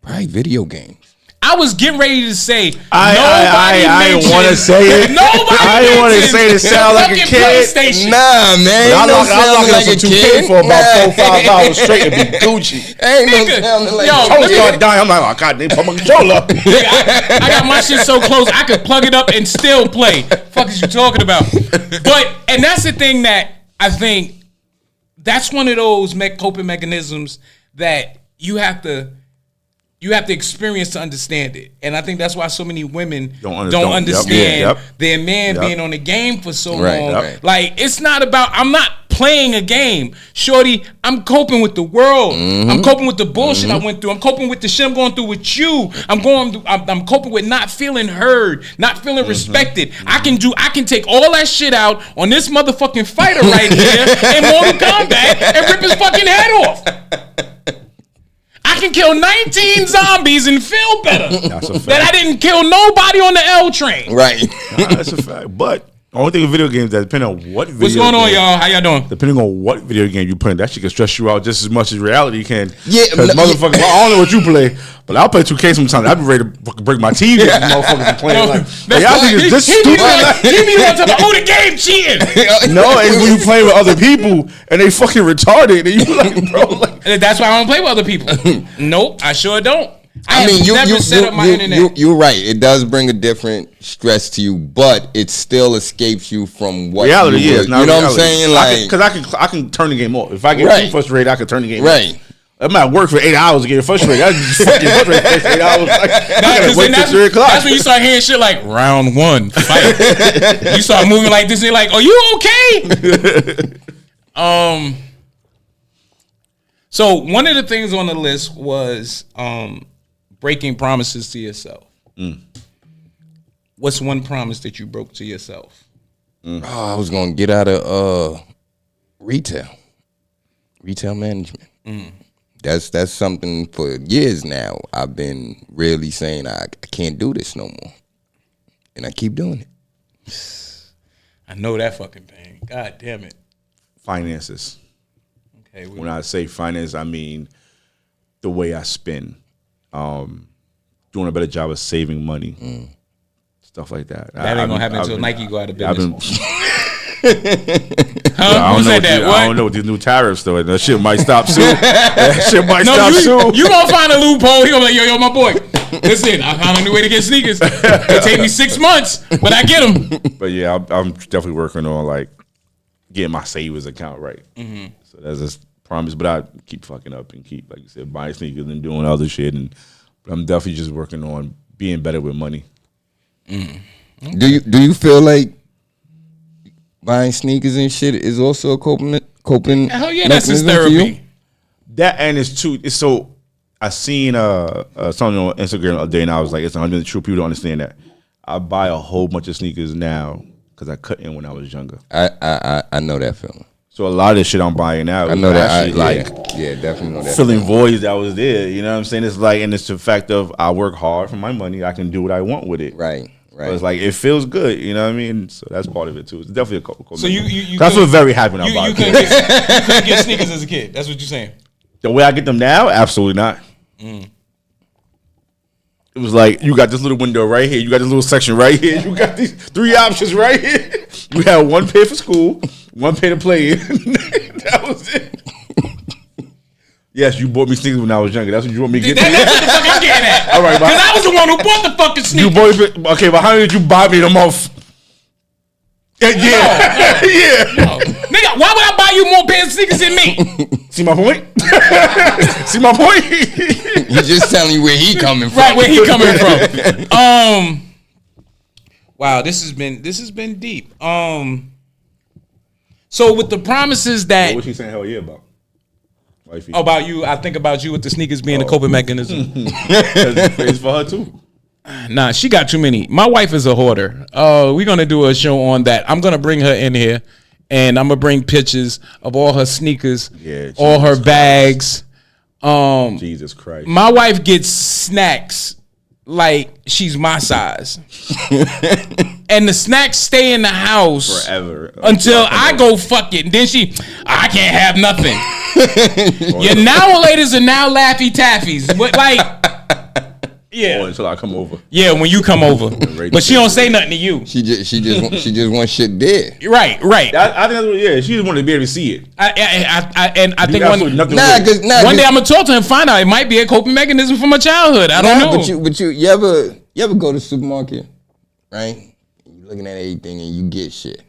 probably video games. I was getting ready to say I didn't want to say it. I didn't want to say it sound like a kid. Nah, man. I Ain't no locked sounding up like some a 2K kid. for about 4-5 hours straight and be Gucci. Ain't no Nigga, sounding like yo, a I kid. start dying. I'm like, oh god, they put my controller up. I got my shit so close I could plug it up and still play. Fuck is you talking about? And that's the thing that I think that's one of those coping mechanisms that you have to experience to understand it. And I think that's why so many women don't understand Yep. their man being on the game for so Right, long. yep. Like, it's not about, I'm not playing a game. Shorty, I'm coping with the world. I'm coping with the bullshit I went through. I'm coping with the shit I'm going through with you. I'm coping with not feeling heard, not feeling respected. I can take all that shit out on this motherfucking fighter right here in Mortal Kombat and rip his fucking head off. I can kill 19 zombies and feel better that I didn't kill nobody on the L train. Right. That's a fact. But the only thing with video games that depending on what video What's going on, y'all? How y'all doing? Depending on what video game you play, that shit can stress you out just as much as reality can. Yeah, because motherfucker, I don't know what you play, but I'll play 2K sometimes. I'd be ready to fucking break my TV if motherfuckers are playing. Like, y'all think it's this stupid? He be on top of, the game cheating. No, it's when you play with other people and they fucking retarded, and you like, bro, like. That's why I don't play with other people. Nope, I sure don't. I mean, you're right. It does bring a different stress to you, but it still escapes you from what reality is. You know reality. What I'm saying? Like, because I can turn the game off. If I get too frustrated, I can turn the game off. Right. I might work for 8 hours to get frustrated. I just fucking frustrated for 8 hours. Like, I gotta wait till 3 o'clock. That's when you start hearing shit like round 1 fight. You start moving like this, and you're like, "Are you okay?" So one of the things on the list was breaking promises to yourself. What's one promise that you broke to yourself? I was gonna get out of retail management. That's something for years now. I've been really saying I can't do this no more, and I keep doing it. I know that fucking thing. God damn it. Finances. Okay. When I say finance, I mean the way I spend. Doing a better job of saving money, stuff like that. That ain't gonna happen until Nike go out of business. I don't know with these new tariffs though. That shit might stop soon. Soon. You gonna find a loophole? He gonna be like, yo, my boy. Listen, I found a new way to get sneakers. It take me 6 months, but I get them. But yeah, I'm definitely working on like getting my savings account right. So that's a promise. But I keep fucking up and keep, like you said, buying sneakers and doing other shit. And I'm definitely just working on being better with money. Do you feel like buying sneakers and shit is also a coping? Hell yeah, that's his therapy. That and it's too. It's so. I seen something on Instagram the other day, and I was like, it's 100% true. People don't understand that. I buy a whole bunch of sneakers now because I cut in when I was younger. I know that feeling. So a lot of this shit I'm buying now, I know that. Definitely know that. Filling voids that was there. You know what I'm saying? It's like, and it's the fact of I work hard for my money. I can do what I want with it. Right. So it's like it feels good. You know what I mean? So that's part of it too. It's definitely a cool. So you that's what very happy when I buy. You couldn't get sneakers as a kid. That's what you're saying. The way I get them now, absolutely not. It was like you got this little window right here. You got this little section right here. You got these 3 options right here. You had one pair for school, one pair to play in. That was it. Yes, you bought me sneakers when I was younger. That's what you want me to get. That's what the fuck I'm getting at. All right, because I was the one who bought the fucking sneakers. You bought me, okay, but how did you buy me them off? Yeah. No. Nigga, why would I buy you more pairs of sneakers than me? See my point? See my point? He's just telling you where he coming from. Right, where he coming from. Wow, this has been deep. So with the promises that what was he saying hell yeah about? About you, I think about you with the sneakers being a coping mechanism. It's for her too. Nah, she got too many. My wife is a hoarder. We're gonna do a show on that. I'm gonna bring her in here, and I'm gonna bring pictures of all her sneakers, all her bags. Jesus Christ. My wife gets snacks like she's my size, and the snacks stay in the house forever until I go fuck it. And then I can't have nothing. Your now ladies are now Laffy Taffies. What like? Yeah. Or until I come over. Yeah, when you come over. But she don't say nothing to you. She just wants shit dead. Right. I think that's what. Yeah, she just wanted to be able to see it. I think one day I'm gonna talk to her and find out it might be a coping mechanism from my childhood. I don't know. But you ever go to the supermarket, right? You're looking at everything and you get shit,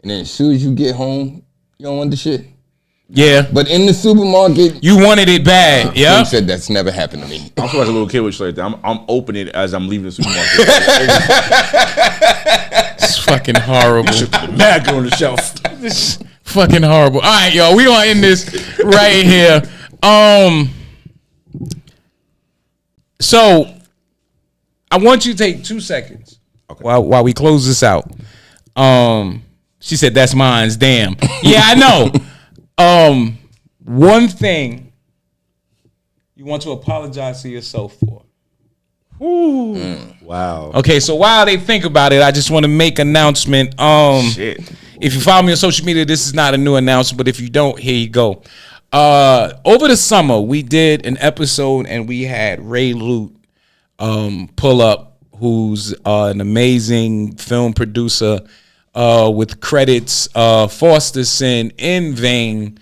and then as soon as you get home, you don't want the shit. Yeah, but in the supermarket, you wanted it bad. Yeah, he said that's never happened to me. I'm so like a little kid with shit like that. I'm opening it as I'm leaving the supermarket. It's fucking horrible. Mad good on the shelf. fucking horrible. All right, y'all. We gonna end this right here. So I want you to take 2 seconds while we close this out. She said that's mine's. Damn. Yeah, I know. One thing you want to apologize to yourself for. Ooh. Wow. Okay, so while they think about it, I just want to make an announcement. Shit. If you follow me on social media, this is not a new announcement, but if you don't, here you go. Over the summer, we did an episode and we had Ray Lute pull up, who's an amazing film producer with credits Foster Sin, In Vain,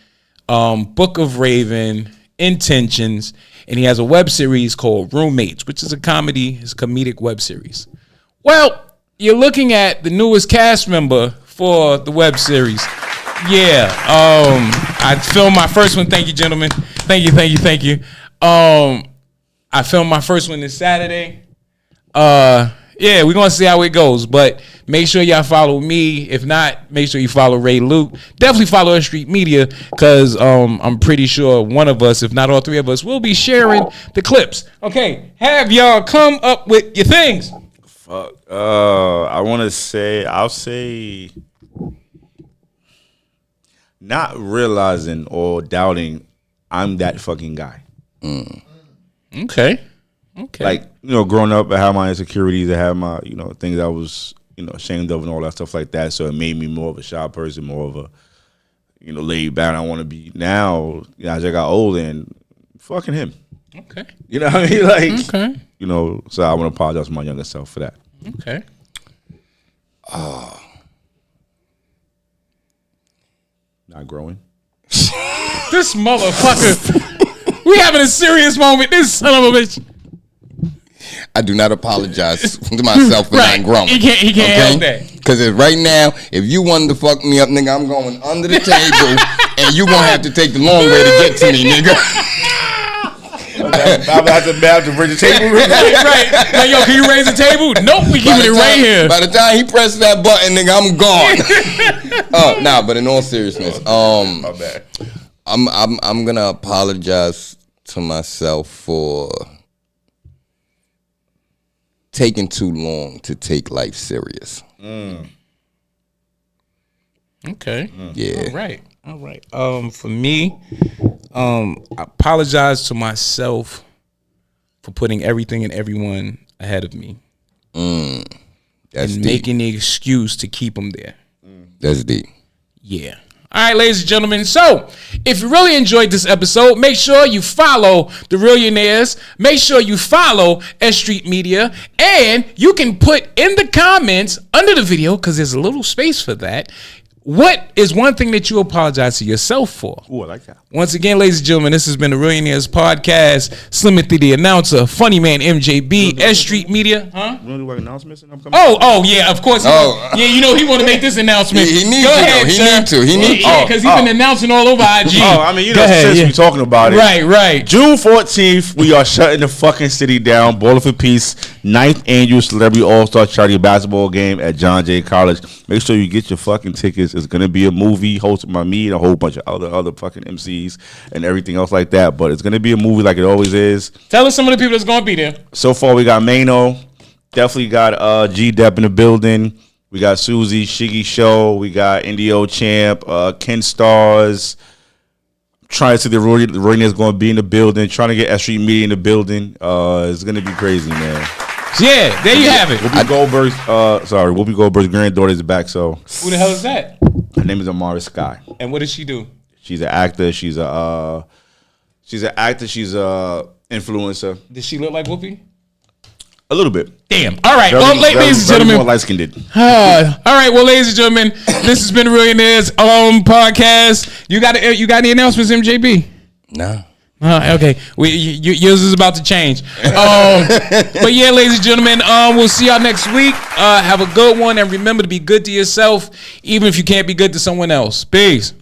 Book of Raven, Intentions, and he has a web series called Roommates, which is a comedic web series. Well, you're looking at the newest cast member for the web series. Yeah, I filmed my first one. Thank you, gentlemen. Thank you. I filmed my first one this Saturday. Yeah, we're gonna see how it goes, but make sure y'all follow me. If not, make sure you follow Ray Luke. Definitely follow S.STREET Media, because I'm pretty sure one of us, if not all three of us, will be sharing the clips. Okay, have y'all come up with your things. Fuck. I'll say not realizing or doubting I'm that fucking guy. Okay. Like, growing up, I had my insecurities, I had my, things I was, ashamed of and all that stuff like that. So it made me more of a shy person, more of a, laid back. I want to be now, as I got older, and fucking him. Okay. You know what I mean? Like, okay. So I want to apologize to my younger self for that. Okay. Not growing. This motherfucker. We having a serious moment. This son of a bitch. I do not apologize to myself for not growing. He can't help that. Because right now, if you wanted to fuck me up, nigga, I'm going under the table, and you gonna have to take the long way to get to me, nigga. I'm about to bring the table. Right. Like, yo, can you raise the table? Nope, we keeping it right here. By the time he presses that button, nigga, I'm gone. Nah, but in all seriousness, my bad. I'm gonna apologize to myself for taking too long to take life serious. Okay. Yeah. All right. For me, I apologize to myself for putting everything and everyone ahead of me. That's and deep. making the excuse to keep them there. That's deep. Yeah. All right, ladies and gentlemen. So, if you really enjoyed this episode, make sure you follow the Reallionaires. Make sure you follow S.STREET Media. And you can put in the comments under the video, because there's a little space for that, what is one thing that you apologize to yourself for? Ooh, I like that. Once again, ladies and gentlemen, this has been the Reallionaires podcast. Slimothy the announcer, Funny Man MJB, S.STREET Media. Huh? You want to do like announcements? Oh, yeah, of course. Yeah, he want to make this announcement. He needs Go to. ahead, He needs to. Yeah, because he's been announcing all over IG. Since we talking about it. Right. June 14th, we are shutting the fucking city down. Ball for Peace, 9th annual Celebrity All-Star Charity basketball game at John Jay College. Make sure you get your fucking tickets. It's gonna be a movie hosted by me and a whole bunch of other fucking MCs and everything else like that. But it's gonna be a movie like it always is. Tell us some of the people that's gonna be there. So far, we got Mano, definitely got G Dep in the building. We got Susie, Shiggy Show. We got Indio Champ, Ken Stars. Trying to see the Reallionaires going to be in the building. Trying to get S.STREET Media in the building. It's gonna be crazy, man. Yeah, there you have it. Whoopi Goldberg's granddaughter is back. So who the hell is that? Her name is Amara Sky. And what does she do? She's an actor. She's a influencer. Does she look like Whoopi? A little bit. Damn. All right. Ladies and gentlemen. More light-skinned. All right. Well, ladies and gentlemen, this has been the Reallionaires podcast. You got any announcements, MJB? No. Okay. Yours is about to change. But yeah, ladies and gentlemen, we'll see y'all next week. Have a good one, and remember to be good to yourself, even if you can't be good to someone else. Peace.